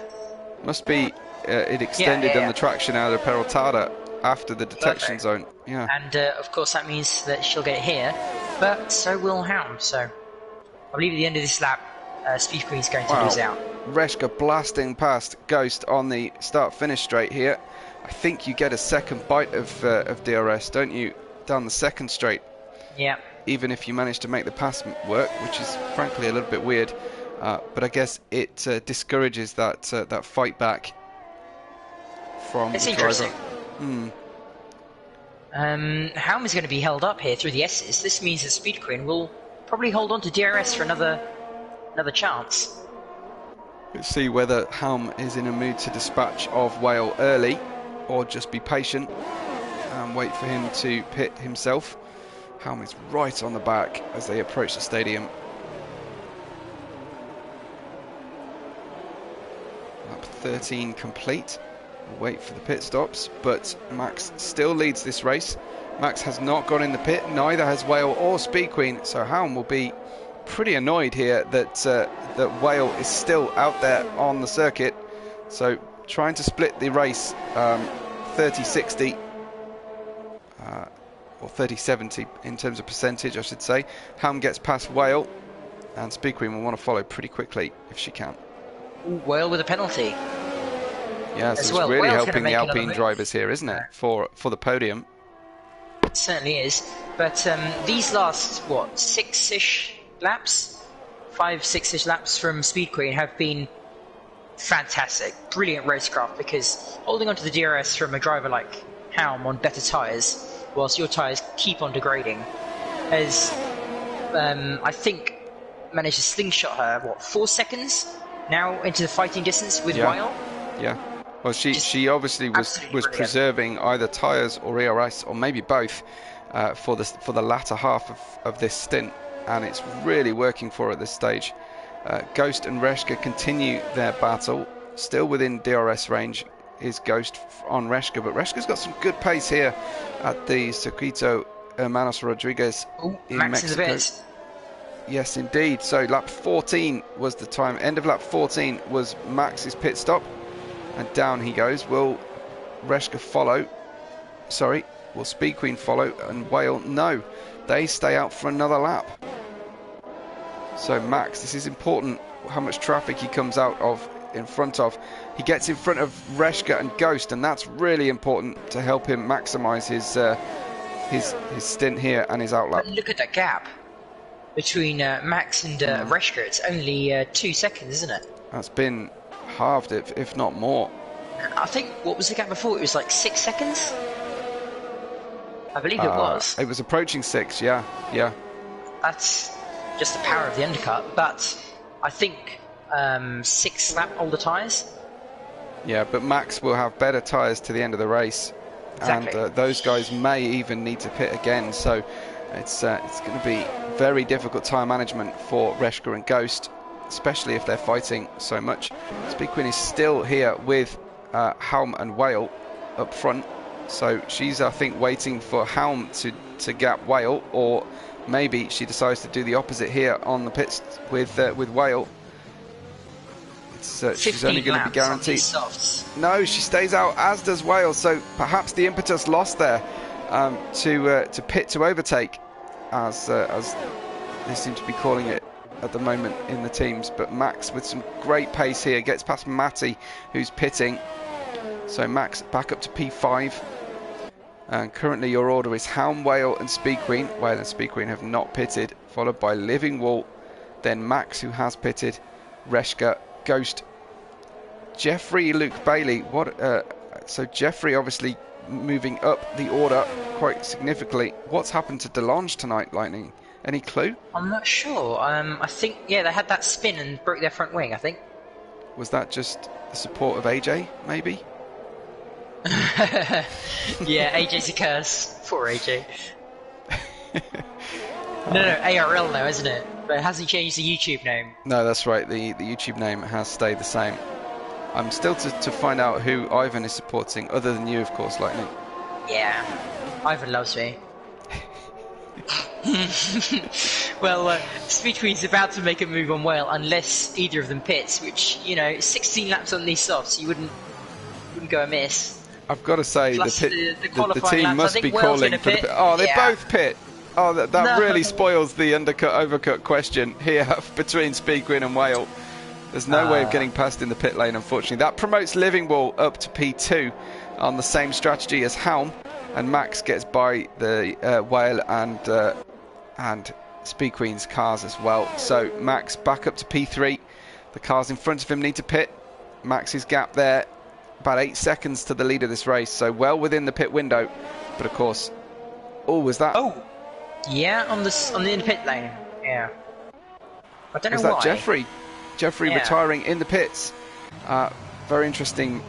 Must be it extended on the traction out of Peraltada after the detection zone. Yeah. And of course that means that she'll get it here, but so will Helm. So I believe at the end of this lap, Speed Queen's going to lose out. Reshka blasting past Ghost on the start-finish straight here. I think you get a second bite of DRS, don't you, down the second straight? Yeah. Even if you manage to make the pass work, which is frankly a little bit weird. But I guess it discourages that fight back from the driver. Helm is going to be held up here through the S's. This means that Speed Queen will probably hold on to DRS for another chance. Let's see whether Helm is in a mood to dispatch of Whale early, or just be patient and wait for him to pit himself. Helm is right on the back as they approach the stadium. Lap 13 complete. We'll wait for the pit stops, but Max still leads this race. Max has not gone in the pit, neither has Whale or Speed Queen, so Helm will be pretty annoyed here that Whale is still out there on the circuit. So trying to split the race 30-60 or 30-70 in terms of percentage, I should say. Helm gets past Whale, and Speed Queen will want to follow pretty quickly if she can. Whale with a penalty. Yeah, so as it's well. really Wales helping the Alpine drivers here, isn't it, for the podium? It certainly is. But these last, what, 6-ish laps? 5-6-ish laps from Speed Queen have been fantastic. Brilliant racecraft, because holding onto the DRS from a driver like Helm on better tyres, whilst your tyres keep on degrading, has, I think, managed to slingshot her, what, 4 seconds now into the fighting distance with Weil? Yeah. Well, she obviously was preserving either tyres or ERS, or maybe both, for the latter half of this stint, and it's really working for her at this stage. Ghost and Reshka continue their battle, still within DRS range is Ghost on Reshka, but Reshka's got some good pace here at the Circuito Hermanos Rodriguez in Max Mexico. is a bit. Yes, indeed. So lap 14 was the time. End of lap 14 was Max's pit stop, and down he goes. Will Reshka follow? Sorry, will Speed Queen follow? And Whale, no, they stay out for another lap. So Max, this is important, how much traffic he comes out of in front of. He gets in front of Reshka and Ghost, and that's really important to help him maximise his stint here and his outlap. But look at that gap between Max and Reshka. It's only 2 seconds, isn't it? That's been halved, if not more. I think, what was the gap before? It was like 6 seconds? I believe it was. It was approaching 6, yeah. That's just the power of the undercut, but I think 6 lap older tyres. Yeah, but Max will have better tyres to the end of the race. Exactly. And those guys may even need to pit again, so it's going to be very difficult tyre management for Reshka and Ghost, especially if they're fighting so much. Speed Queen is still here with Helm and Whale up front, so she's, I think, waiting for Helm to gap Whale, or maybe she decides to do the opposite here on the pits with Whale. She's only going to be guaranteed. No, she stays out, as does Whale, so perhaps the impetus lost there to pit to overtake, as they seem to be calling it at the moment in the teams. But Max with some great pace here gets past Matty, who's pitting. So Max back up to P5, and currently your order is Helm, Whale and Speed Queen. Whale and Speed Queen have not pitted, followed by Living Wall, then Max, who has pitted, Reshka, Ghost, Jeffrey, Luke Bailey. So Jeffrey obviously moving up the order quite significantly. What's happened to Delange tonight, Lightning? Any clue? I'm not sure. I think, yeah, they had that spin and broke their front wing, I think. Was that just the support of AJ, maybe? Yeah, AJ's a curse. Poor AJ. No, ARL now, isn't it? But it hasn't changed the YouTube name. No, that's right. The YouTube name has stayed the same. I'm still to find out who Ivan is supporting, other than you, of course, Lightning. Yeah, Ivan loves me. Well, Speed Queen's about to make a move on Whale, unless either of them pits, which, 16 laps on these softs, you wouldn't go amiss. I've got to say, Plus the team laps, must be calling for the pit. Oh, they both pit. Oh, that really spoils the undercut-overcut question here between Speed Queen and Whale. There's no way of getting past in the pit lane, unfortunately. That promotes Living Wall up to P2 on the same strategy as Helm, and Max gets by the Whale and Speed Queen's cars as well. So Max back up to P3. The cars in front of him need to pit. Max's gap there, about 8 seconds to the lead of this race, so well within the pit window. But of course, was that? Oh, yeah, on the pit lane. Yeah, I don't know why. Was that Jeffrey retiring in the pits? Very interesting.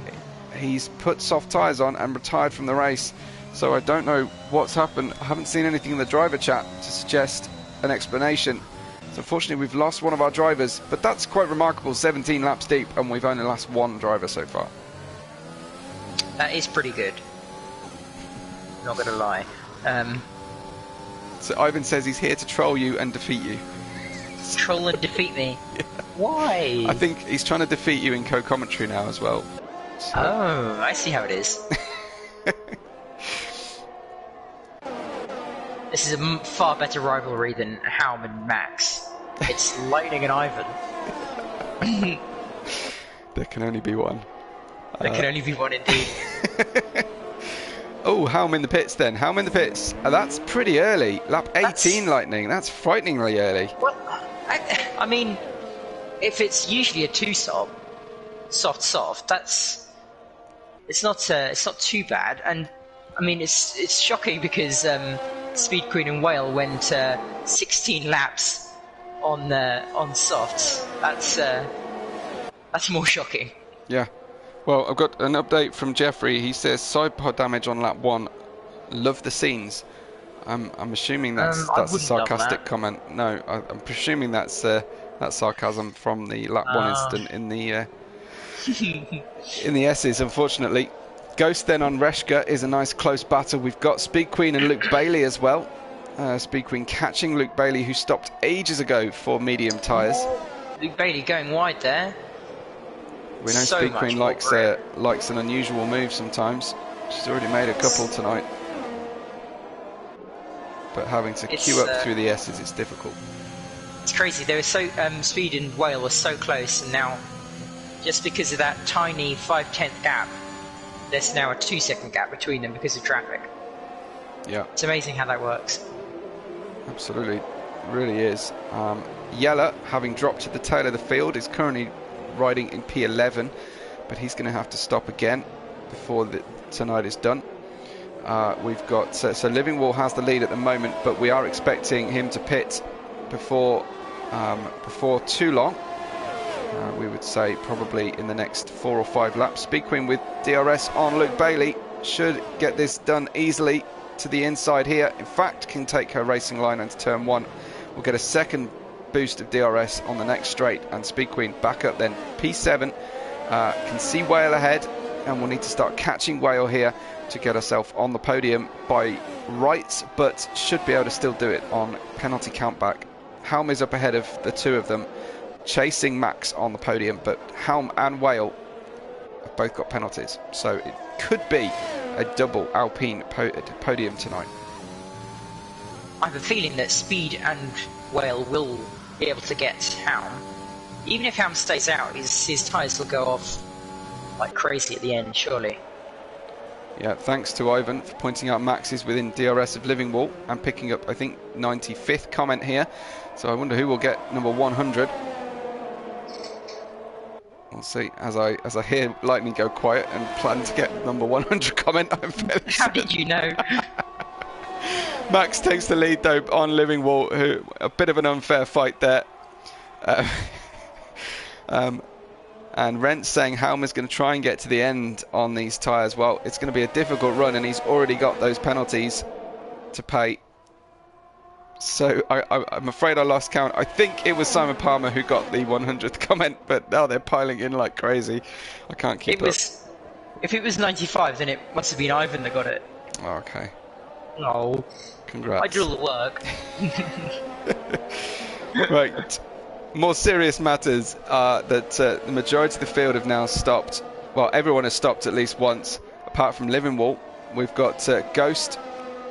He's put soft tyres on and retired from the race. So I don't know what's happened. I haven't seen anything in the driver chat to suggest an explanation. So unfortunately we've lost one of our drivers, but that's quite remarkable, 17 laps deep, and we've only lost one driver so far. That is pretty good. Not gonna lie. So Ivan says he's here to troll you and defeat you. Troll and defeat me? Yeah. Why? I think he's trying to defeat you in co-commentary now as well. So. Oh, I see how it is. This is a far better rivalry than Helm and Max. It's Lightning and Ivan. There can only be one. There can only be one indeed. Oh, Helm in the pits then. Helm in the pits. That's pretty early. Lap 18 Lightning. That's frighteningly early. Well, I mean, if it's usually a two-stop, soft, it's not too bad. And I mean, it's shocking because Speed Queen and Whale went 16 laps on softs. That's more shocking. Yeah. Well, I've got an update from Jeffrey. He says side pod damage on lap 1. Love the scenes. I'm assuming that's a sarcastic comment. No, I'm presuming that's sarcasm from the lap 1 incident in the in the S's. Unfortunately, Ghost then on Reshka is a nice close battle. We've got Speed Queen and Luke Bailey as well. Speed Queen catching Luke Bailey, who stopped ages ago for medium tyres. Luke Bailey going wide there. We know Speed Queen likes an unusual move sometimes. She's already made a couple tonight. But having to queue up through the S's, it's difficult. It's crazy. They were so Speed and Whale were so close, and now just because of that tiny 5/10 gap, there's now a 2-second gap between them because of traffic. Yeah, it's amazing how that works. Absolutely, it really is. Yeller, having dropped to the tail of the field, is currently riding in P11, but he's going to have to stop again before tonight is done. We've got so Living Wall has the lead at the moment, but we are expecting him to pit before too long. We would say probably in the next 4 or 5 laps. Speed Queen with DRS on Luke Bailey should get this done easily to the inside here. In fact, can take her racing line into turn 1. We'll get a second boost of DRS on the next straight, and Speed Queen back up then. P7 can see Whale ahead, and we'll need to start catching Whale here to get herself on the podium by rights, but should be able to still do it on penalty countback. Helm is up ahead of the two of them, chasing Max on the podium, but Helm and Whale have both got penalties, so it could be a double Alpine podium tonight. I have a feeling that Speed and Whale will be able to get Helm. Even if Helm stays out, his tyres will go off like crazy at the end, surely. Yeah, thanks to Ivan for pointing out Max is within DRS of Living Wall and picking up, I think, 95th comment here. So I wonder who will get number 100. We'll see as I hear Lightning go quiet and plan to get number 100 comment. I'm fairly How did you know? Max takes the lead though on Living Wall, who a bit of an unfair fight there. And Rent's saying Helm is going to try and get to the end on these tyres. Well, it's going to be a difficult run, and he's already got those penalties to pay. So I'm afraid I lost count. I think it was Simon Palmer who got the 100th comment, but now they're piling in like crazy. I can't keep up. If it was 95, then it must have been Ivan that got it. Okay. Oh. Congrats. I do all the work. Right. More serious matters are that the majority of the field have now stopped. Well, everyone has stopped at least once, apart from Living Wall. We've got Ghost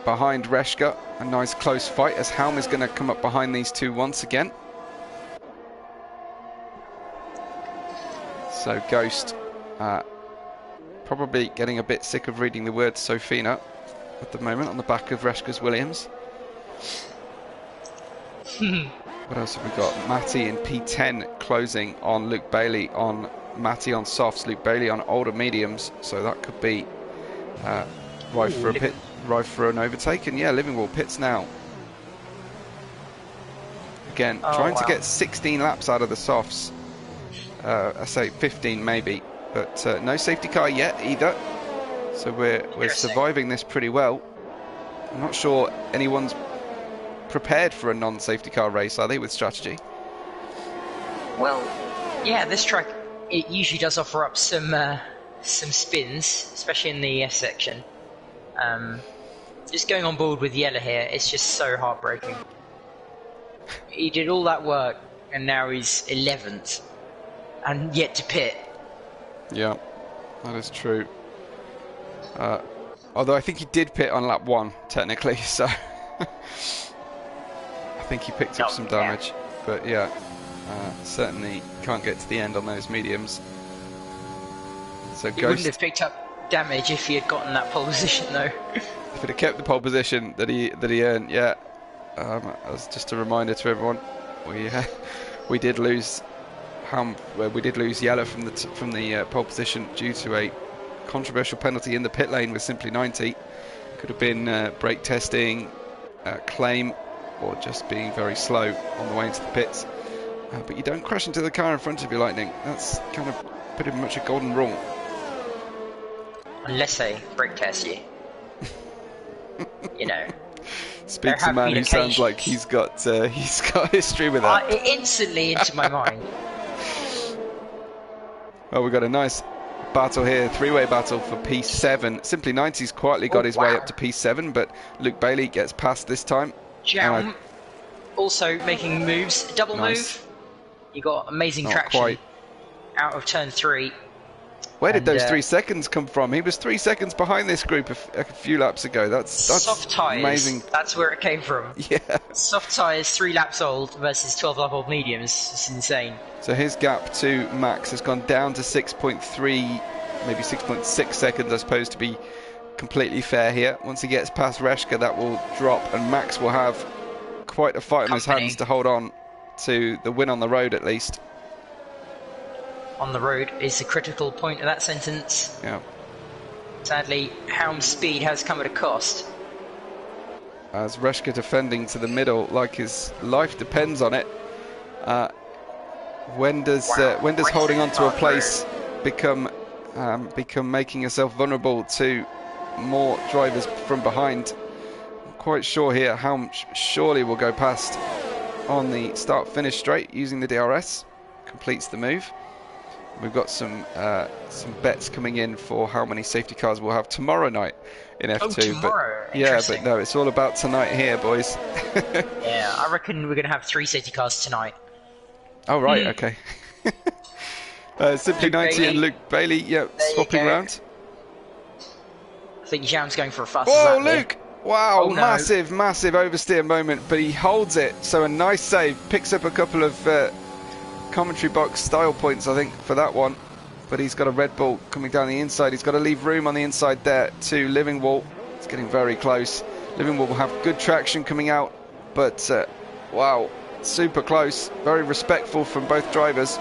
behind Reshka. A nice close fight as Helm is going to come up behind these two once again. So Ghost probably getting a bit sick of reading the word Sofina at the moment on the back of Reshka's Williams. What else have we got? Matty in P10 closing on Luke Bailey on Matty on softs, Luke Bailey on older mediums. So that could be rife for a pit, rife for an overtake. And yeah, Living Wall pits now. Again, trying to get 16 laps out of the softs. I say 15 maybe, but no safety car yet either. So we're surviving this pretty well. I'm not sure anyone's prepared for a non-safety car race, are they, with strategy? Well, yeah, this track, it usually does offer up some spins, especially in the S section. Just going on board with Yeller here, it's just so heartbreaking. He did all that work, and now he's 11th, and yet to pit. Yeah, that is true. Although I think he did pit on lap 1, technically, so... I think he picked up some damage, but yeah, certainly can't get to the end on those mediums. So He wouldn't have picked up damage if he had gotten that pole position, though. If it had kept the pole position that he earned, yeah. As just a reminder to everyone, we did lose yellow from the pole position due to a controversial penalty in the pit lane with Simply 90. Could have been brake testing, claim, or just being very slow on the way into the pits. But you don't crash into the car in front of you, Lightning. That's kind of pretty much a golden rule. Unless they brake test you. You know. Speaks a man who sounds like he's got history with that. Instantly into my mind. Well, we've got a nice battle here, three-way battle for P7. Simply 90's quietly got his way up to P7, but Luke Bailey gets past this time. Jam also making moves, double move. You got amazing traction out of turn 3. Where did those 3 seconds come from? He was 3 seconds behind this group a few laps ago. That's soft tyres. Amazing. That's where it came from. Yeah. Soft tyres, 3 laps old versus 12 lap old mediums. It's insane. So his gap to Max has gone down to 6.3, maybe 6.6 seconds, I suppose, to be completely fair here. Once he gets past Reshka, that will drop, and Max will have quite a fight on his hands to hold on to the win on the road, at least. On the road is the critical point of that sentence. Yeah. Sadly, Helm's speed has come at a cost. As Reshka defending to the middle, like his life depends on it. When does holding on to a place become making yourself vulnerable to more drivers from behind? I'm quite sure here Helm surely will go past on the start-finish straight using the DRS. Completes the move. We've got some bets coming in for how many safety cars we'll have tomorrow night in F2. Oh, tomorrow. But, yeah, but no, it's all about tonight here, boys. Yeah, I reckon we're going to have 3 safety cars tonight. Oh, right, okay. Simply 90 and Luke Bailey, yeah, swapping around. I think Jam's going for a fast Whoa, lap Luke! Wow, oh, no. massive oversteer moment, but he holds it. So a nice save, picks up a couple of commentary box style points, I think, for that one. But he's got a Red Bull coming down the inside. He's got to leave room on the inside there to Living Wall. It's getting very close. Living Wall will have good traction coming out, but wow, super close. Very respectful from both drivers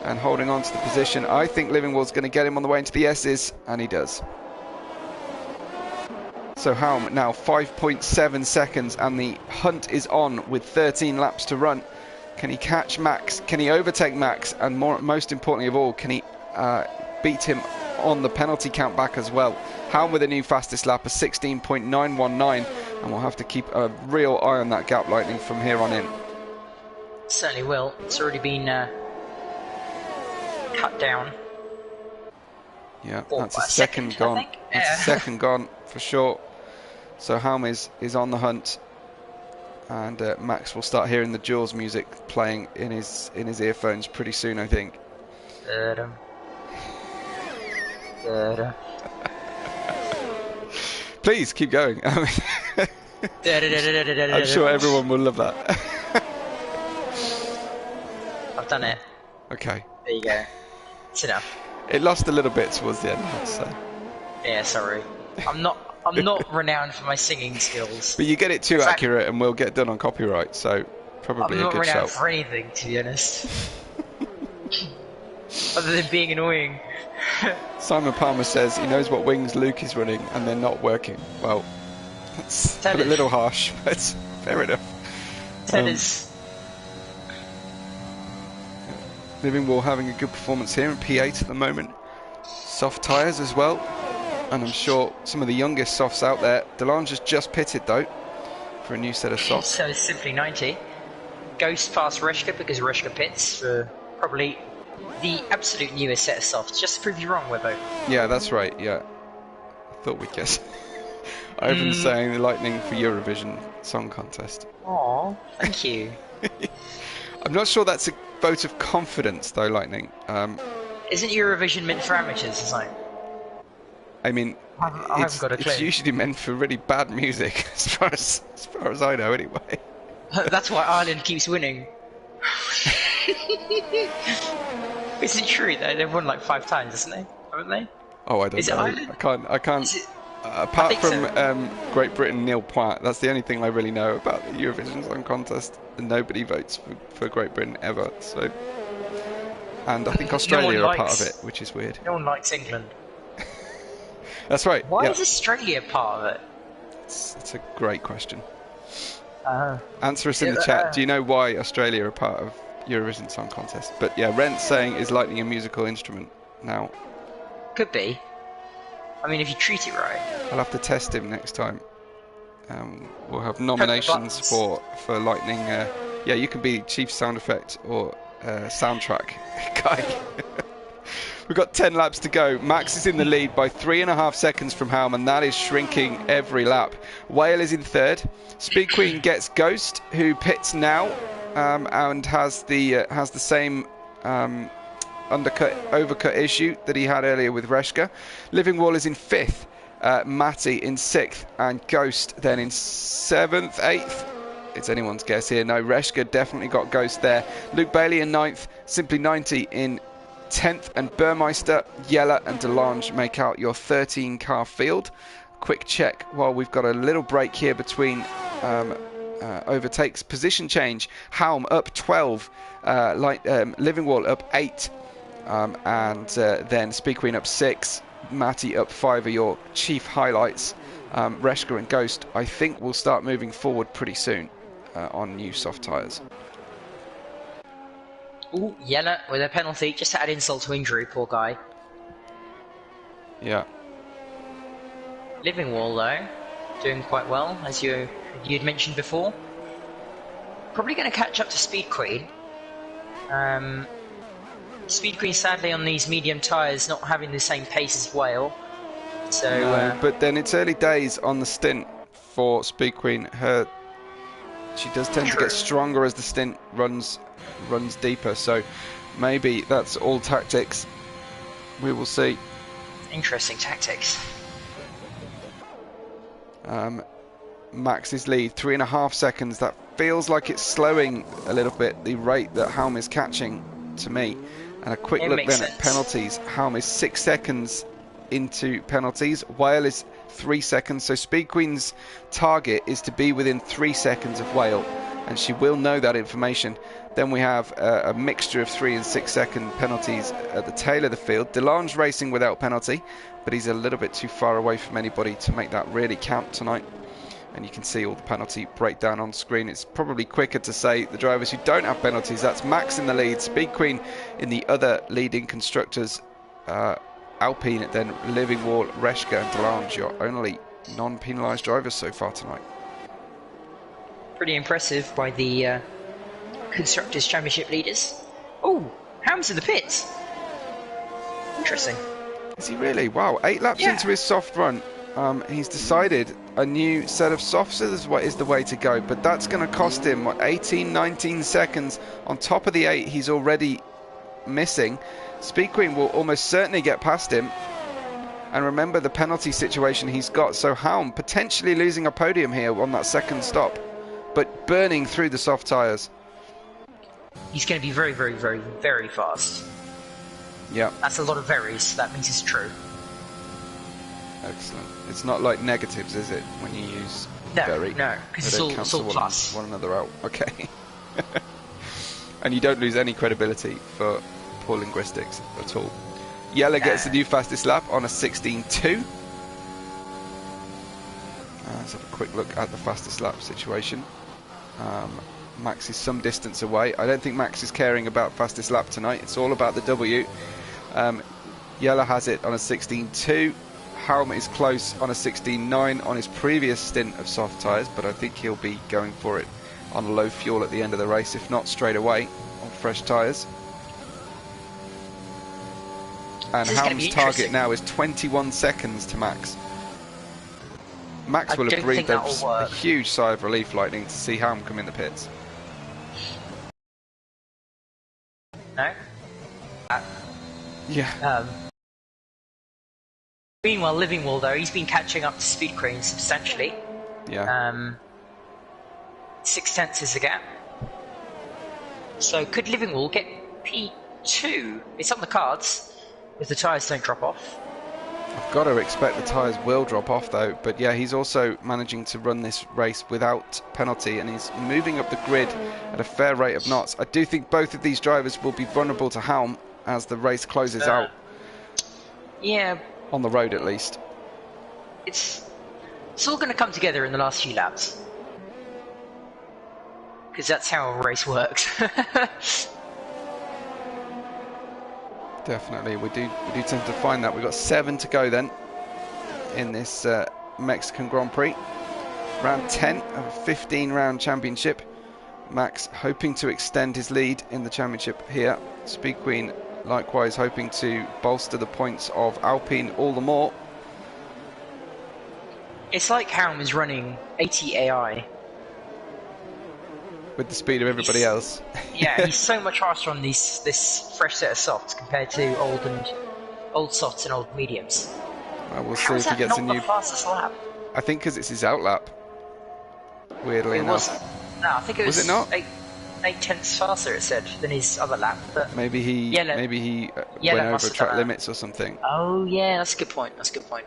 and holding on to the position. I think Living Wall's going to get him on the way into the S's, and he does. So Helm now 5.7 seconds, and the hunt is on with 13 laps to run. Can he catch Max? Can he overtake Max? And most importantly of all, can he beat him on the penalty count back as well? Helm with a new fastest lap of 16.919, and we'll have to keep a real eye on that gap, Lightning, from here on in. Certainly will. It's already been cut down. Yeah, that's a second gone. That's a second gone for sure. So Helm is on the hunt. And Max will start hearing the Jaws music playing in his earphones pretty soon, I think. Please keep going. I'm sure everyone will love that. I've done it. Okay. There you go. It's enough. It lost a little bit towards the end, I'd say. Yeah, sorry. I'm not renowned for my singing skills. But you get it too accurate and we'll get done on copyright, so probably a good shout. I'm not renowned for anything, to be honest. Other than being annoying. Simon Palmer says he knows what wings Luke is running and they're not working. Well, that's a little harsh, but fair enough. Tennis. Living Wall having a good performance here in P8 at the moment. Soft tyres as well. And I'm sure some of the youngest softs out there. Delange has just pitted though for a new set of softs. So Simply 90 goes past Reshka because Reshka pits for probably the absolute newest set of softs. Just to prove you wrong, Webbo. Yeah, that's right. Yeah, I thought we'd guess. Ivan saying the Lightning for Eurovision Song Contest. Aw, thank you. I'm not sure that's a vote of confidence though, Lightning. Isn't Eurovision meant for amateurs or something? I mean, I haven't got a clue. It's usually meant for really bad music, as far as I know, anyway. That's why Ireland keeps winning. Is it true that they've won like 5 times, isn't it? haven't they? Oh, I don't Is it know. Ireland? I can't. Is it... Apart from so. Great Britain, Neil Platt, that's the only thing I really know about the Eurovision Song Contest. And nobody votes for Great Britain ever. So, and I think Australia are part of it, which is weird. No one likes England. That's right. Why yeah. is Australia part of it? It's a great question. Uh, Answer us in the chat. Do you know why Australia are part of Eurovision Song Contest? But yeah, Rent's saying, is lightning a musical instrument? Now, could be. I mean, if you treat it right. I'll have to test him next time. We'll have nominations for lightning. Yeah, you can be chief sound effect or soundtrack guy. We've got 10 laps to go. Max is in the lead by 3.5 seconds from Helm, and that is shrinking every lap. Whale is in third. Speed Queen gets Ghost, who pits now and has the same overcut issue that he had earlier with Reshka. Living Wall is in fifth. Matty in sixth, and Ghost then in seventh, eighth. It's anyone's guess here. No, Reshka definitely got Ghost there. Luke Bailey in ninth. Simply 90 in 10th, and Burmeister, Yella and Delange make out your 13-car field. Quick check while we've got a little break here between overtakes. Position change. Helm up 12, Living Wall up 8, and then Speed Queen up 6. Matty up 5 are your chief highlights. Reshka and Ghost, I think, will start moving forward pretty soon on new soft tyres. Ooh, Yella with a penalty, just to add insult to injury, poor guy. Yeah. Living Wall, though, doing quite well, as you'd mentioned before. Probably going to catch up to Speed Queen. Speed Queen, sadly, on these medium tyres, not having the same pace as Whale. So, no, but then it's early days on the stint for Speed Queen. She does tend to get stronger as the stint runs deeper, so maybe that's all tactics. We will see. Interesting tactics. Max's lead, 3.5 seconds. That feels like it's slowing a little bit, the rate that Helm is catching, to me. And a quick look then at penalties. Helm is 6 seconds into penalties. Whale is 3 seconds. So Speed Queen's target is to be within 3 seconds of Whale, and she will know that information. Then we have a mixture of 3 and 6 second penalties at the tail of the field. Delange racing without penalty, but he's a little bit too far away from anybody to make that really count tonight. And you can see all the penalty breakdown on screen. It's probably quicker to say the drivers who don't have penalties. That's Max in the lead, Speed Queen in the other leading constructors, Alpine, then Living Wall, Reshka and Delange, your only non-penalised drivers so far tonight. Pretty impressive by the Constructors' Championship leaders. Oh, Helm's in the pits. Interesting. Is he really? Wow, 8 laps into his soft run. He's decided a new set of softs is the way to go, but that's going to cost him, what, 18, 19 seconds on top of the 8 he's already missing. Speed Queen will almost certainly get past him. And remember the penalty situation he's got, so Helm potentially losing a podium here on that second stop, but burning through the soft tyres. He's going to be very, very, very, very fast. Yeah. That's a lot of verys, that means it's true. Excellent. It's not like negatives, is it, when you use very? No, because it's all plus. One another out. Okay. And you don't lose any credibility for poor linguistics at all. Yella gets the new fastest lap on a 16.2. Let's have a quick look at the fastest lap situation. Max is some distance away. I don't think Max is caring about fastest lap tonight. It's all about the W. Yella has it on a 16.2. Helm is close on a 16.9 on his previous stint of soft tyres, but I think he'll be going for it on low fuel at the end of the race, if not straight away on fresh tyres. And Helm's target now is 21 seconds to Max. Max will have breathed a huge sigh of relief, Lightning, to see Helm come in the pits. No? Yeah. Meanwhile, Living Wall, though, he's been catching up to Speed Queen substantially. Yeah. 6 tenths is the gap. So could Living Wall get P2? It's on the cards. if the tyres don't drop off. I've got to expect the tyres will drop off though, but yeah, he's also managing to run this race without penalty, and he's moving up the grid at a fair rate of knots. I do think both of these drivers will be vulnerable to Helm as the race closes out. Yeah. On the road at least. It's all going to come together in the last few laps. Because that's how a race works. Definitely, we do tend to find that. We've got 7 to go then in this Mexican Grand Prix. Round 10 of a 15-round championship. Max hoping to extend his lead in the championship here. Speed Queen likewise hoping to bolster the points of Alpine all the more. It's like Helm is running 80 AI. With the speed of everybody else. Yeah, he's so much faster on this fresh set of softs compared to old softs and old mediums. Well, we'll see if he gets a new. The fastest lap? I think because it's his outlap. Weirdly enough. No, I think it was. Was it not? 8/10 faster, it said, than his other lap. But maybe he went over track limits or something. Oh yeah, that's a good point. That's a good point.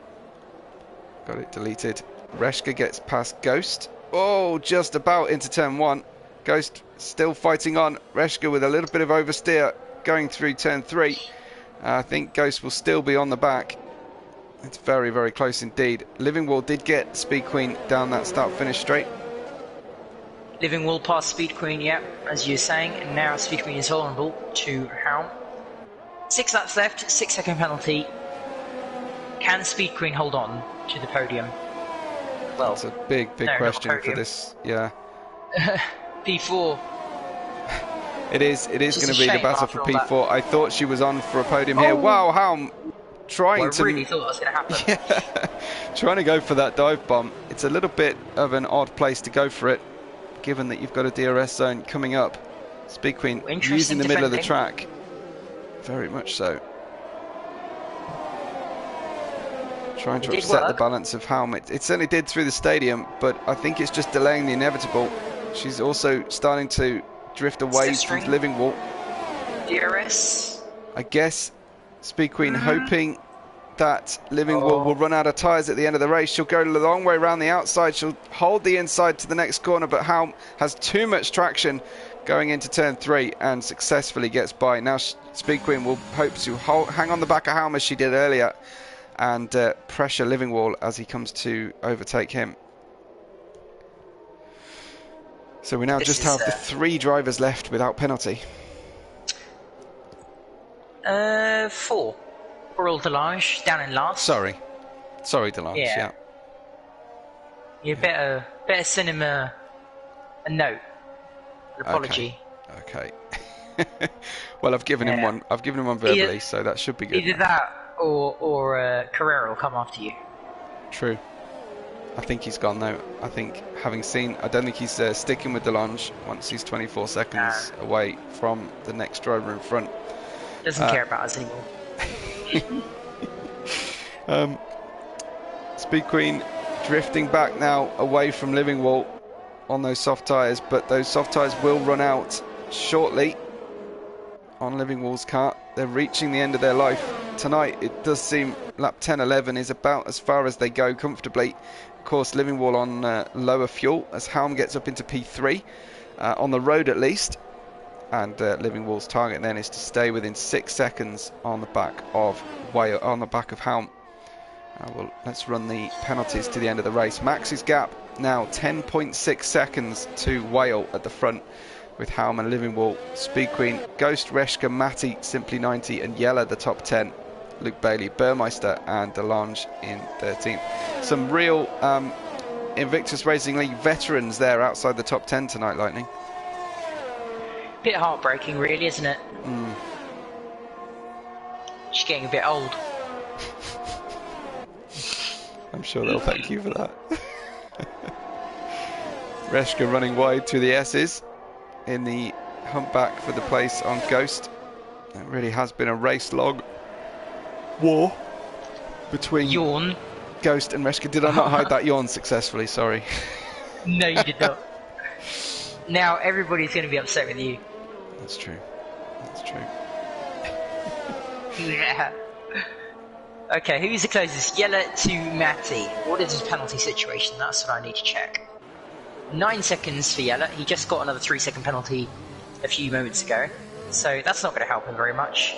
Got it deleted. Reshka gets past Ghost. Oh, just about into turn 1. Ghost still fighting on. Reshka with a little bit of oversteer going through turn 3. I think Ghost will still be on the back. It's very, very close indeed. Living Wall did get Speed Queen down that start-finish straight. Living Wall past Speed Queen, yeah, as you're saying, and now Speed Queen is vulnerable to Helm. 6 laps left, 6-second penalty. Can Speed Queen hold on to the podium? Well, that's a big question for this, yeah. P4. It is going to be the battle for P4. I thought she was on for a podium here. Wow, Helm trying to... I really thought that was going to happen. Yeah, trying to go for that dive bomb. It's a little bit of an odd place to go for it, given that you've got a DRS zone coming up. Speed Queen using the middle of the track. Very much so. Trying to upset the balance of Helm. It certainly did through the stadium, but I think it's just delaying the inevitable. She's also starting to drift away from Living Wall. DRS. I guess Speed Queen hoping that Living Wall will run out of tyres at the end of the race. She'll go the long way around the outside. She'll hold the inside to the next corner, but Helm has too much traction going into turn 3 and successfully gets by. Now Speed Queen will hope to hang on the back of Helm as she did earlier and pressure Living Wall as he comes to overtake him. So we now just have the 3 drivers left without penalty. 4. Royal Delange down in last. Sorry Delange, yeah. You better send him a note. An apology. Okay. Well, I've given him one. I've given him one verbally, so that should be good. Either that or Carrera will come after you. True. I think he's gone though. I think I don't think he's sticking with Delange once he's 24 seconds away from the next driver in front. Doesn't care about us anymore. Speed Queen drifting back now away from Living Wall on those soft tyres, but those soft tyres will run out shortly on Living Wall's car. They're reaching the end of their life tonight. It does seem lap 10-11 is about as far as they go comfortably. Of course, Living Wall on lower fuel as Helm gets up into P3 on the road at least, and Living Wall's target then is to stay within 6 seconds on the back of Helm. Well, let's run the penalties to the end of the race. Max's gap now 10.6 seconds to Whale at the front, with Helm and Living Wall. Speed Queen, Ghost, Reshka, Matty, Simply 90 and Yella the top 10. Luke Bailey, Burmeister and Delange in 13th. Some real Invictus Racing League veterans there outside the top 10 tonight, Lightning. Bit heartbreaking really, isn't it? She's getting a bit old. I'm sure they'll thank you for that. Reshka running wide through the S's in the humpback for the place on Ghost. It really has been a race log war between Ghost and Reshka. Did I not hide that yawn successfully? Sorry. No, you did not. Now everybody's going to be upset with you. That's true. That's true. Yeah. Okay, who's the closest? Yella to Matty. What is his penalty situation? That's what I need to check. 9 seconds for Yella. He just got another 3-second penalty a few moments ago, so that's not going to help him very much.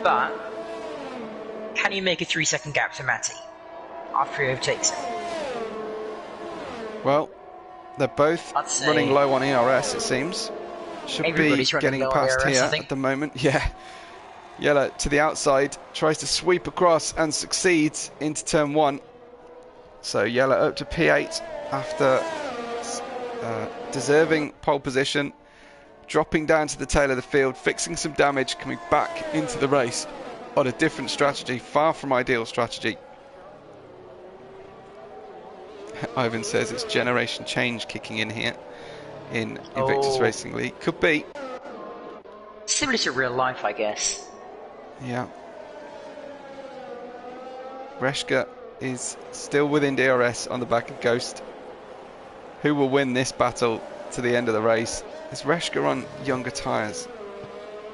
But can he make a 3-second gap to Matty after he overtakes him? Well, they're both running low on ERS, it seems. Should be getting past ERS, here at the moment. Yeah. Yella to the outside, tries to sweep across and succeeds into turn 1. So Yella up to P8 after deserving pole position, dropping down to the tail of the field, fixing some damage, coming back into the race on a different strategy, far from ideal strategy. Ivan says it's generation change kicking in here in Invictus Racing League. Could be. Similar to real life, I guess. Yeah. Reshka is still within DRS on the back of Ghost. Who will win this battle to the end of the race? Is Reshka on younger tyres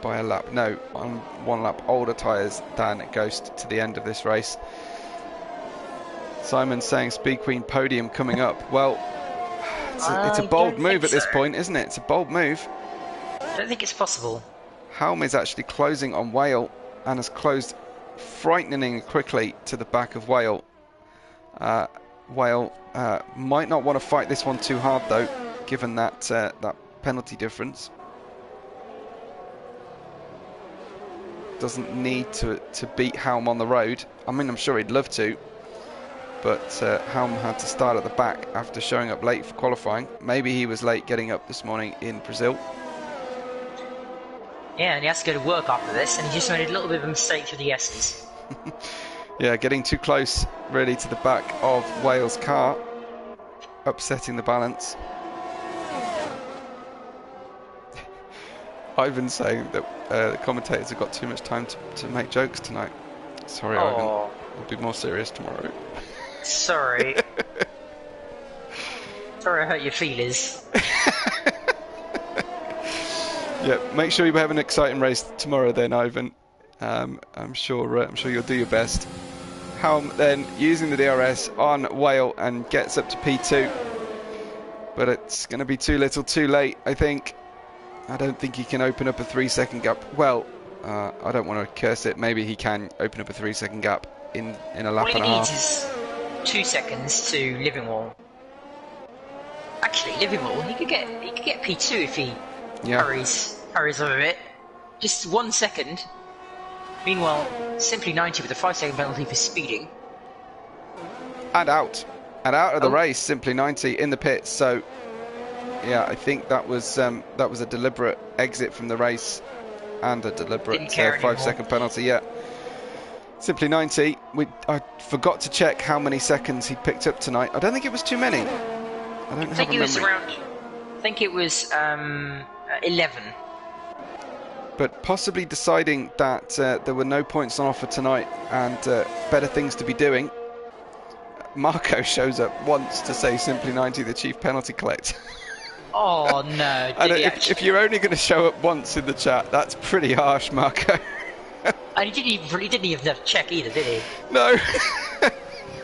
by a lap? No, on 1 lap older tyres than Ghost to the end of this race. Simon saying Speed Queen podium coming up. Well, it's a bold move at this point, isn't it? It's a bold move. I don't think it's possible. Helm is actually closing on Whale and has closed frighteningly quickly to the back of Whale. Whale might not want to fight this one too hard though, given that that penalty difference. Doesn't need to beat Helm on the road. I mean, I'm sure he'd love to, but Helm had to start at the back after showing up late for qualifying. Maybe he was late getting up this morning in Brazil. Yeah, and he has to go to work after this, and he just made a little bit of a mistake through the S's. Yeah, getting too close really to the back of Wales' car, upsetting the balance. Ivan's saying that the commentators have got too much time to make jokes tonight. Sorry, Ivan. We'll be more serious tomorrow. Sorry. Sorry I hurt your feelers. Yeah, make sure you have an exciting race tomorrow then, Ivan. I'm sure you'll do your best. Helm then using the DRS on Whale and gets up to P2. But it's going to be too little too late, I think. I don't think he can open up a 3-second gap. Well, I don't want to curse it. Maybe he can open up a 3-second gap in a lap and a half. All he needs is 2 seconds to Living Wall. Actually, Living Wall, he could get P2 if he hurries over a bit. Just 1 second. Meanwhile, Simply 90 with a 5-second penalty for speeding. And out of the race, Simply 90 in the pits. So, yeah, I think that was a deliberate exit from the race and a deliberate 5-second penalty. Yeah, Simply 90. I forgot to check how many seconds he picked up tonight. I don't think it was too many. I think it was 11. But possibly deciding that there were no points on offer tonight and better things to be doing, Marco shows up once to say Simply 90 the chief penalty collector. Oh no! If you're only going to show up once in the chat, that's pretty harsh, Marco. And he didn't even have to check either, did he? No.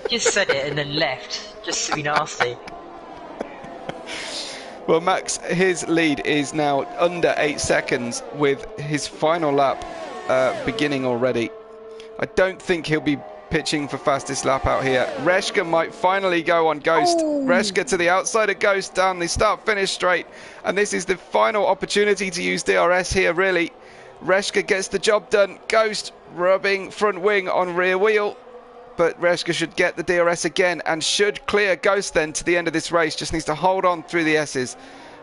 Just said it and then left, just to be nasty. Well, Max, his lead is now under 8 seconds with his final lap beginning already. I don't think he'll be pitching for fastest lap out here. Reshka might finally go on Ghost. Reshka to the outside of Ghost down the start-finish straight. And this is the final opportunity to use DRS here, really. Reshka gets the job done. Ghost rubbing front wing on rear wheel. But Reshka should get the DRS again and should clear Ghost then to the end of this race. Just needs to hold on through the S's.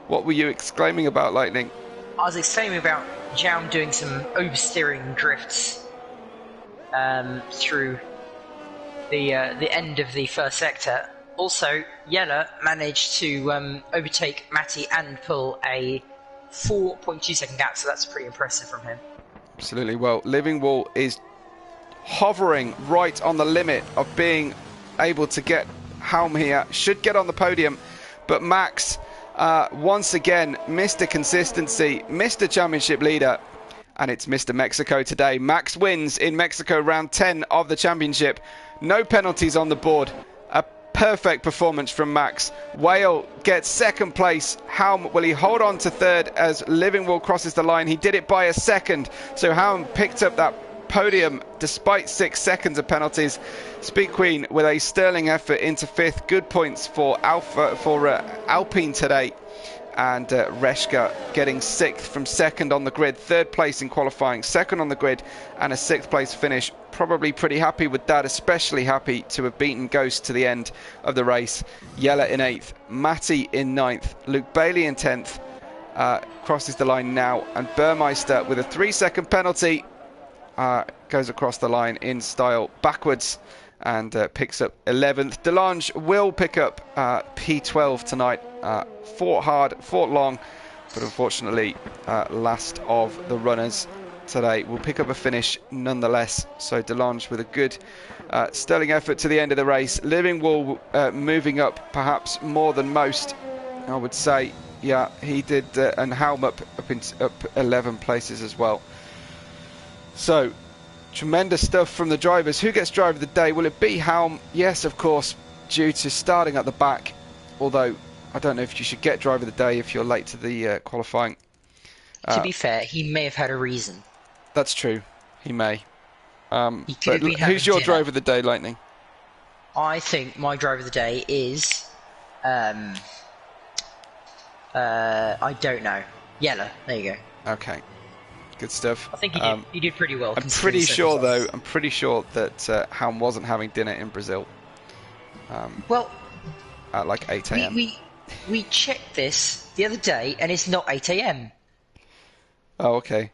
What were you exclaiming about, Lightning? I was exclaiming about Jaum doing some oversteering drifts through the end of the first sector. Also, Yella managed to overtake Matty and pull a 4.2 second gap, so that's pretty impressive from him. Absolutely. Well, Living Wall is hovering right on the limit of being able to get Helm here. Should get on the podium, but Max once again Mr. Consistency, Mr. Championship leader, and it's Mr. Mexico today. Max wins in Mexico round 10 of the championship. No penalties on the board. A perfect performance from Max. Whale gets second place. Helm, will he hold on to third as Livingwall crosses the line? He did it by a second. So Helm picked up that podium despite 6 seconds of penalties. Speed Queen with a sterling effort into fifth. Good points for Alpine today. And Reshka getting sixth from second on the grid, third place in qualifying, second on the grid, and a sixth place finish. Probably pretty happy with that, especially happy to have beaten Ghost to the end of the race. Yella in eighth, Matty in ninth, Luke Bailey in 10th, crosses the line now, and Burmeister with a 3-second penalty goes across the line in style backwards and picks up 11th. Delange will pick up P12 tonight. Fought hard, fought long, but unfortunately last of the runners today will pick up a finish nonetheless. So Delange with a good sterling effort to the end of the race. Livingwall moving up perhaps more than most, I would say. Yeah, he did, and Helm up 11 places as well. So tremendous stuff from the drivers. Who gets driver of the day? Will it be Helm? Yes, of course, due to starting at the back, although I don't know if you should get driver of the day if you're late to the qualifying. To be fair, he may have had a reason. That's true. He may. He could have been who's your dinner. driver of the day, Lightning? I think my driver of the day is... I don't know. Yella. There you go. Okay. Good stuff. I think he did pretty well. I'm pretty sure, though, that Helm wasn't having dinner in Brazil. Well... At like 8 a.m. We checked this the other day, and it's not 8 a.m. Oh, okay.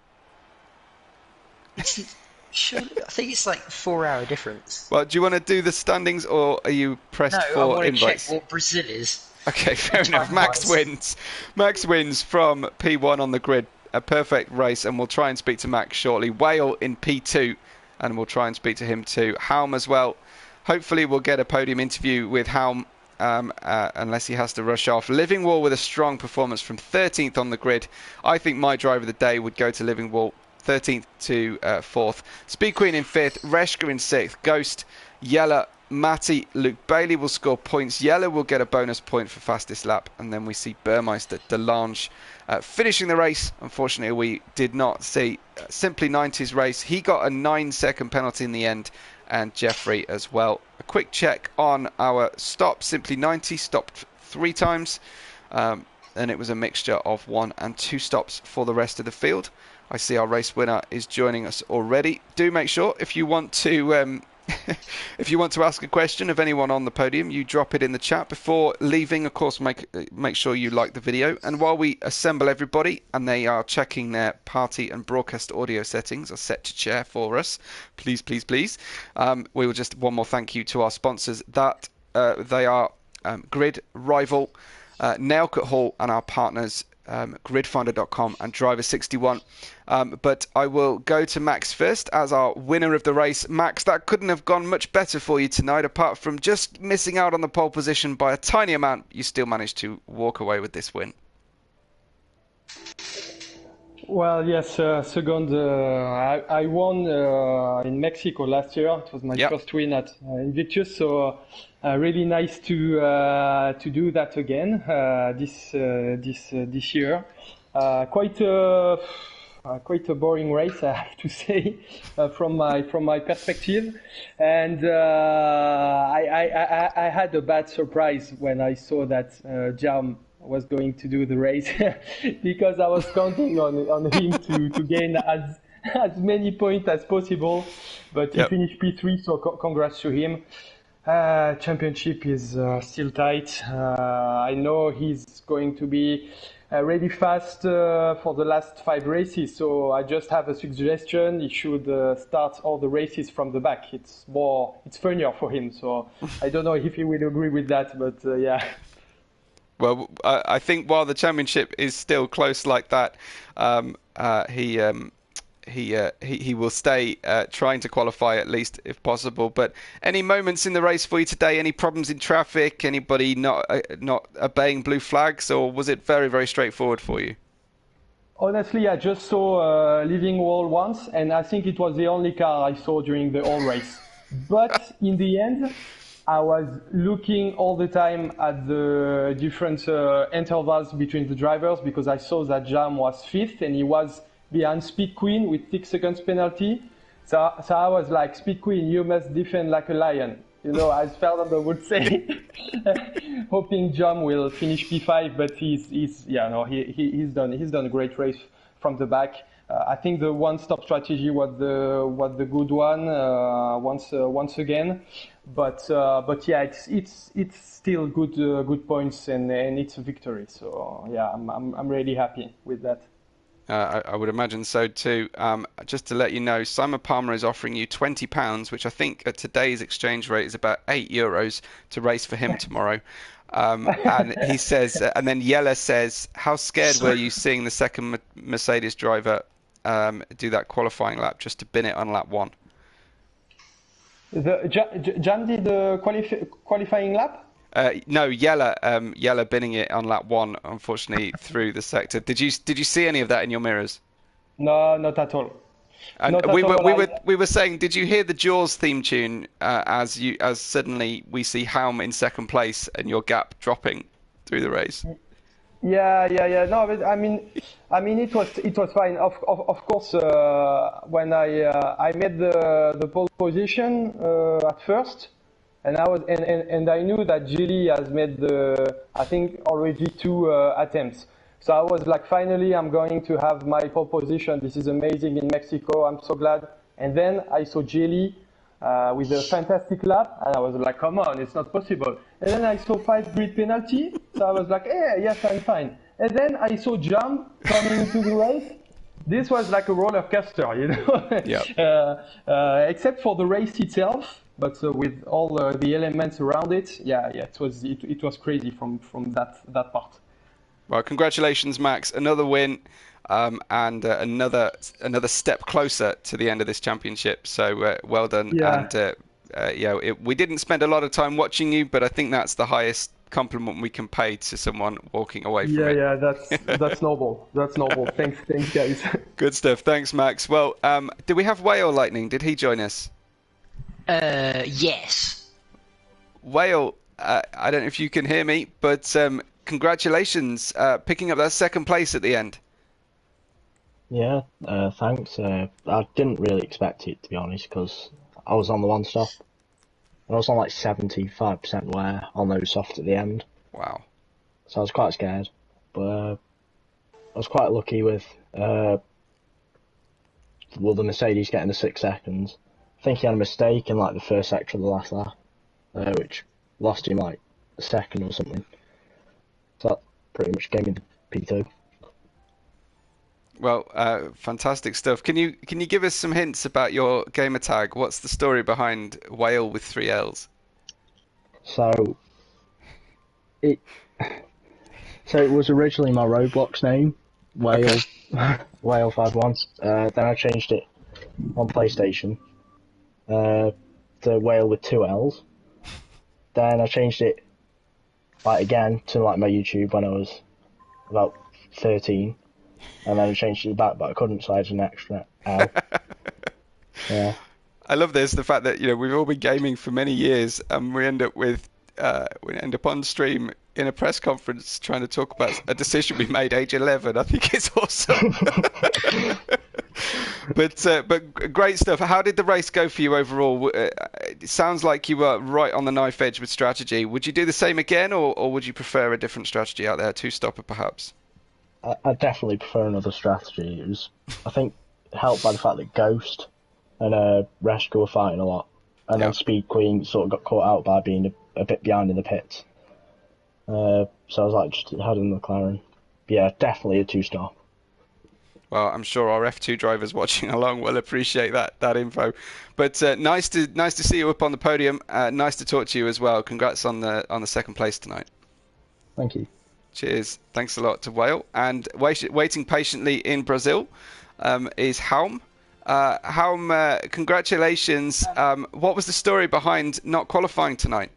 Surely, I think it's like a 4-hour difference. Well, do you want to do the standings, or are you pressed for I want to invites? check what Brazil is. Okay, fair enough. Max wins. Max wins from P1 on the grid. A perfect race, and we'll try and speak to Max shortly. Whale in P2, and we'll try and speak to him too. Helm as well. Hopefully we'll get a podium interview with Helm. Unless he has to rush off. Livingwall with a strong performance from 13th on the grid. I think my driver of the day would go to Livingwall, 13th to 4th. Speed Queen in 5th, Reshka in 6th, Ghost, Yella, Matty, Luke Bailey will score points. Yella will get a bonus point for fastest lap, and then we see Burmeister, Delange finishing the race. Unfortunately, we did not see Simply 90's race. He got a 9-second penalty in the end, and Jeffrey as well. A quick check on our stop. Simply 90 stopped 3 times, and it was a mixture of 1 and 2 stops for the rest of the field. I see our race winner is joining us already. Do make sure if you want to if you want to ask a question of anyone on the podium, you drop it in the chat before leaving. Of course, make sure you like the video. And while we assemble everybody and they are checking their party and broadcast audio settings are set to chair for us, please, please, please, we will just one more thank you to our sponsors. That they are Grid, Rival, Nailcut Hall, and our partners gridfinder.com and Driver61. But I will go to Max first as our winner of the race. Max, that couldn't have gone much better for you tonight, apart from just missing out on the pole position by a tiny amount. You still managed to walk away with this win. Well, yes, second. I won in Mexico last year. It was my first win at Invictus, so really nice to do that again this year. Quite a boring race, I have to say, from my perspective. And I had a bad surprise when I saw that Jam was going to do the race because I was counting on him to gain as many points as possible, but he finished P3, so congrats to him. Championship is still tight. I know he's going to be really fast for the last 5 races, so I just have a suggestion. He should start all the races from the back. It's funnier for him, so I don't know if he will agree with that, but yeah. Well, I think while the championship is still close like that, he will stay trying to qualify at least if possible. But any moments in the race for you today? Any problems in traffic? Anybody not obeying blue flags, or was it very, very straightforward for you? Honestly, I just saw Living Wall once, and I think it was the only car I saw during the whole race. But in the end, I was looking all the time at the different intervals between the drivers because I saw that Jam was fifth and he was behind Speed Queen with 6 seconds penalty. So I was like, Speed Queen, you must defend like a lion. You know, as Fernando would say, hoping Jam will finish P5, but he's done a great race from the back. I think the one-stop strategy was the good one once again, but yeah, it's still good points and it's a victory. So yeah, I'm really happy with that. I would imagine so too. Just to let you know, Simon Palmer is offering you £20, which I think at today's exchange rate is about €8 to race for him tomorrow. And he says, and then Yella says, how scared were you seeing the second Mercedes driver do that qualifying lap just to bin it on lap 1? Jam did the qualifying lap? No, Yella binning it on lap 1, unfortunately, through the sector. Did you see any of that in your mirrors? No, not at all. And not we were saying, did you hear the Jaws theme tune as suddenly we see Helm in second place and your gap dropping through the race? Yeah. No, but I mean, it was fine. Of course, when I made the pole position at first. And I knew that Gilly has made I think already 2 attempts. So I was like, finally, I'm going to have my pole position. This is amazing in Mexico. I'm so glad. And then I saw Gilly with a fantastic lap, and I was like, come on, it's not possible. And then I saw 5 grid penalty. So I was like, yes, I'm fine. And then I saw Jam coming into the race. This was like a roller coaster, you know. Yeah. Except for the race itself. But with all the elements around it, it was crazy from that part. Well, congratulations, Max! Another win, and another step closer to the end of this championship. So well done. Yeah. And we didn't spend a lot of time watching you, but I think that's the highest compliment we can pay to someone walking away from it. Yeah, that's noble. That's noble. Thanks, guys. Good stuff. Thanks, Max. Well, did we have Whale Lightning? Did he join us? Yes. Whale, I don't know if you can hear me, but congratulations picking up that second place at the end. Yeah, thanks. I didn't really expect it, to be honest, because I was on the one stop. And I was on like 75% wear on those soft at the end. Wow. So I was quite scared. But I was quite lucky with the Mercedes getting the 6 seconds. I think he had a mistake in like the first sector of the last lap, which lost him like a second or something. So that pretty much gave me the P2. Well, fantastic stuff. Can you give us some hints about your gamer tag? What's the story behind Whale with 3 L's? So it was originally my Roblox name, Whale, okay. Whale51. Then I changed it on PlayStation. The Whale with 2 L's. Then I changed it again to like my YouTube when I was about 13, and then I changed it back, but I couldn't, so I had an extra L. Yeah. I love this, the fact that we've all been gaming for many years, and we end up on stream in a press conference trying to talk about a decision we made age 11. I think it's awesome. But great stuff. How did the race go for you overall? It sounds like you were right on the knife edge with strategy. Would you do the same again, or would you prefer a different strategy out there, 2-stopper perhaps? I definitely prefer another strategy. It was, I think, helped by the fact that Ghost and Rescue were fighting a lot, and then Speed Queen sort of got caught out by being a bit behind in the pits. So I was like, just ahead of McLaren. But yeah, definitely a 2-stop. Well, I'm sure our F2 drivers watching along will appreciate that info. But nice to see you up on the podium. Nice to talk to you as well. Congrats on the second place tonight. Thank you. Cheers. Thanks a lot to Whale. And waiting patiently in Brazil is Helm. Helm, congratulations. What was the story behind not qualifying tonight?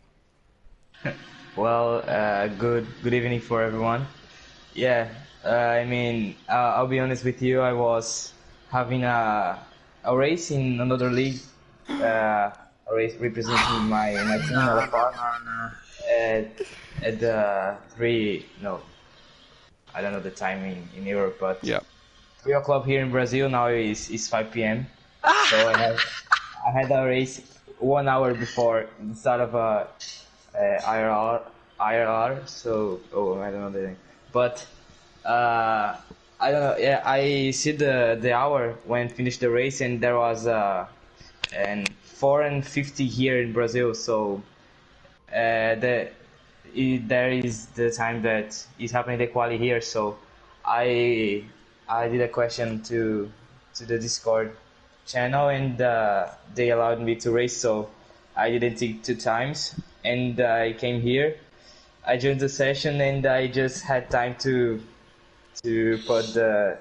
Well, good evening for everyone. Yeah, I'll be honest with you. I was having a race in another league, a race representing my team, No, no, LFR, no, no. at at the three. No, I don't know the time in Europe, but Yeah. 3 o'clock here in Brazil now is 5 p.m. So I had a race 1 hour before the start of IRR. So I don't know the name, but I don't know. Yeah, I see the hour when finished the race, and there was an 4:50 here in Brazil. So there is the time that is happening the quali here. So I did a question to the Discord channel, and they allowed me to race. So I didn't take 2 times, and I came here. I joined the session, and I just had time to put the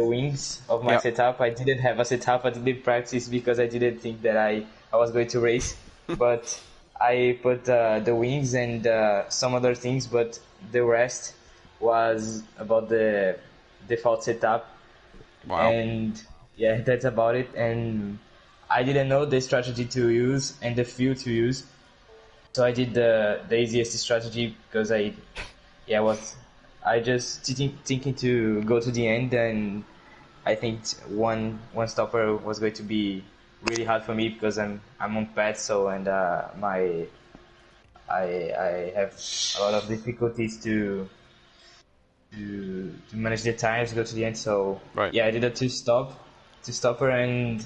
wings of my Yep. setup. I didn't have a setup. I didn't practice because I didn't think that I was going to race. But I put the wings and some other things, but the rest was about the default setup. Wow. And yeah, that's about it. And I didn't know the strategy to use and the field to use. So I did the easiest strategy because I just thinking to go to the end, and I think one stopper was going to be really hard for me because I'm on pad, so and I have a lot of difficulties to manage the times to go to the end. So Right. yeah, I did a two stopper, and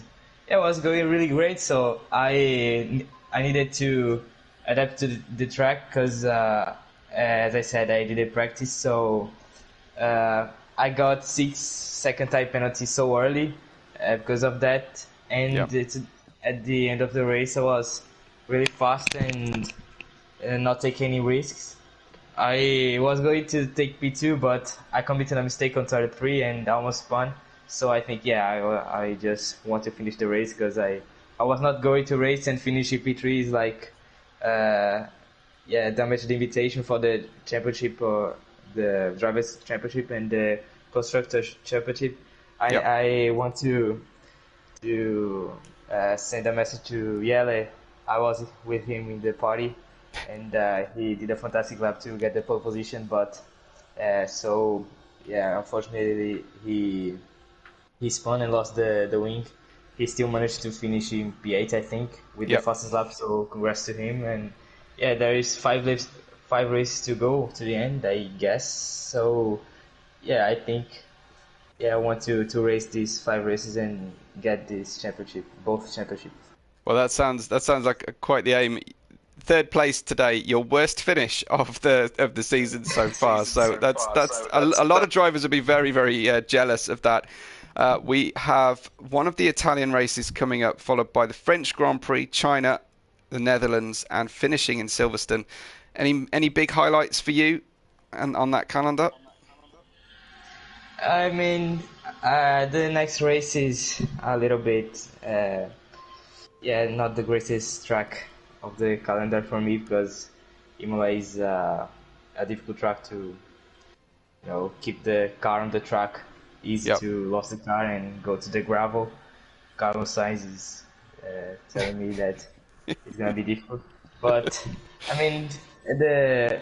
it was going really great. So I needed to adapt to the track because as I said, I didn't practice. So I got 6 second type penalty so early because of that, and Yep. it's at the end of the race I was really fast and not take any risks. I was going to take P2, but I committed a mistake on turn 3 and almost spun. So I think, I just want to finish the race because I was not going to race and finish P3 is like, damage the invitation for the championship or the drivers championship and the constructors championship. Yep. I want to send a message to Yele. I was with him in the party, and he did a fantastic lap to get the pole position. But unfortunately he spun and lost the wing. He still managed to finish in P8, I think, with Yep. the fastest lap. So congrats to him. And yeah, there is 5 races to go to the end, I guess. So yeah, I think I want to race these 5 races and get this championship, both championships. Well, that sounds like quite the aim. Third place today, your worst finish of the season so far. So that's a lot of drivers will be very, very jealous of that. We have one of the Italian races coming up, followed by the French Grand Prix, China, the Netherlands, and finishing in Silverstone. Any big highlights for you and on that calendar? I mean, the next race is a little bit, not the greatest track of the calendar for me because Imola is a difficult track to, keep the car on the track. Easy Yep. to lose the car and go to the gravel. Carlos Sainz is telling me that it's gonna be difficult, but I mean the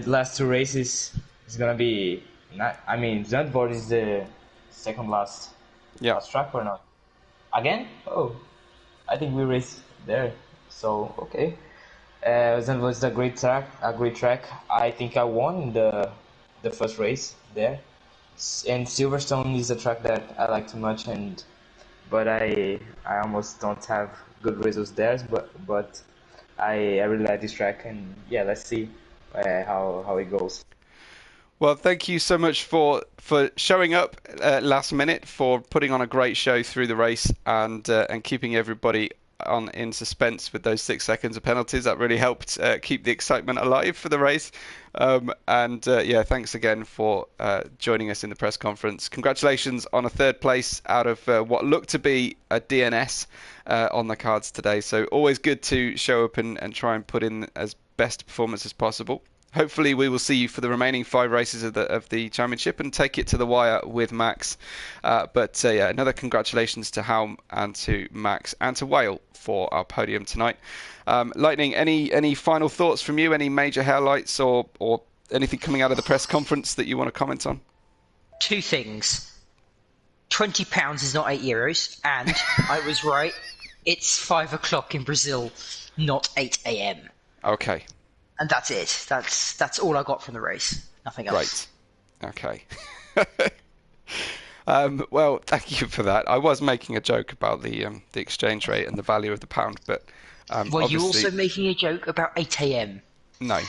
last 2 races is gonna be. Zandvoort is the second last track or not? Again? Oh, I think we raced there. So okay. Zandvoort is a great track. I think I won the first race there. And Silverstone is a track that I like too much, but I almost don't have good results there. But I really like this track, and let's see how it goes. Well, thank you so much for showing up last minute, for putting on a great show through the race, and keeping everybody in suspense with those 6 seconds of penalties. That really helped keep the excitement alive for the race. Thanks again for joining us in the press conference. Congratulations on a 3rd place out of what looked to be a DNS on the cards today. So always good to show up and try and put in as best performance as possible. hopefully we will see you for the remaining 5 races of the championship and take it to the wire with Max. But yeah, another congratulations to Helm and to Max and to Whale for our podium tonight. Lightning, any final thoughts from you? Any major highlights or anything coming out of the press conference that you want to comment on? 2 things. £20 is not €8, and I was right. It's 5 o'clock in Brazil, not 8 a.m. Okay. And that's it. That's all I got from the race. Nothing else. Right. Okay. Well, thank you for that. I was making a joke about the exchange rate and the value of the pound, but were you also making a joke about 8 a.m.? No,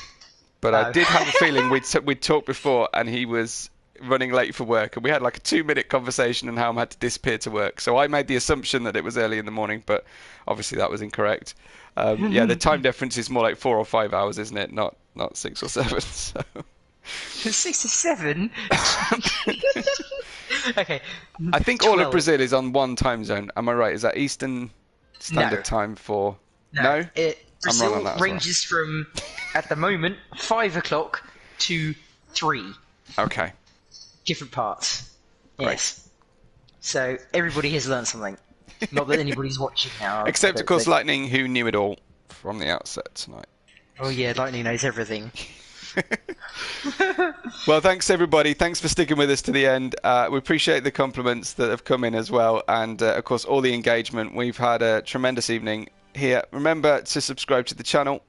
but I did have a feeling we'd talked before, and he was running late for work, and we had like a 2-minute conversation on how I had to disappear to work. So I made the assumption that it was early in the morning, but obviously that was incorrect. Yeah, the time difference is more like 4 or 5 hours, isn't it? Not 6 or 7. So 6 or 7. Okay. I think 12. all of Brazil is on one time zone. Am I right? Is that Eastern Standard Time for? No. Brazil ranges from, at the moment, 5 o'clock to 3. Okay. Different parts. Great. Yes. So everybody has learned something. Not that anybody's watching now. Except, of course, Lightning, who knew it all from the outset tonight. Oh yeah, Lightning knows everything. Well, thanks everybody. Thanks for sticking with us to the end. We appreciate the compliments that have come in as well, and of course all the engagement. We've had a tremendous evening here. Remember to subscribe to the channel,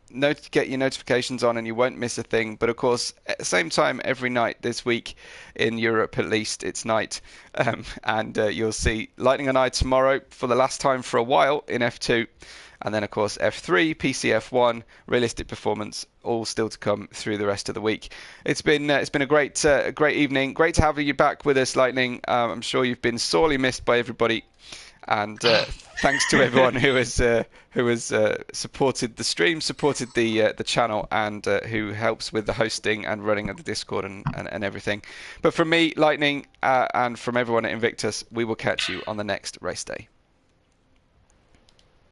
get your notifications on, and you won't miss a thing. But of course, at the same time every night this week, in Europe at least, it's night, and you'll see Lightning and I tomorrow for the last time for a while in F2. And then, of course, F3, PC F1, realistic performance, all still to come through the rest of the week. It's been a great evening. Great to have you back with us, Lightning. I'm sure you've been sorely missed by everybody, and thanks to everyone who has supported the stream, supported the channel, and who helps with the hosting and running of the Discord and everything. But from me, Lightning, and from everyone at Invictus, we will catch you on the next race day.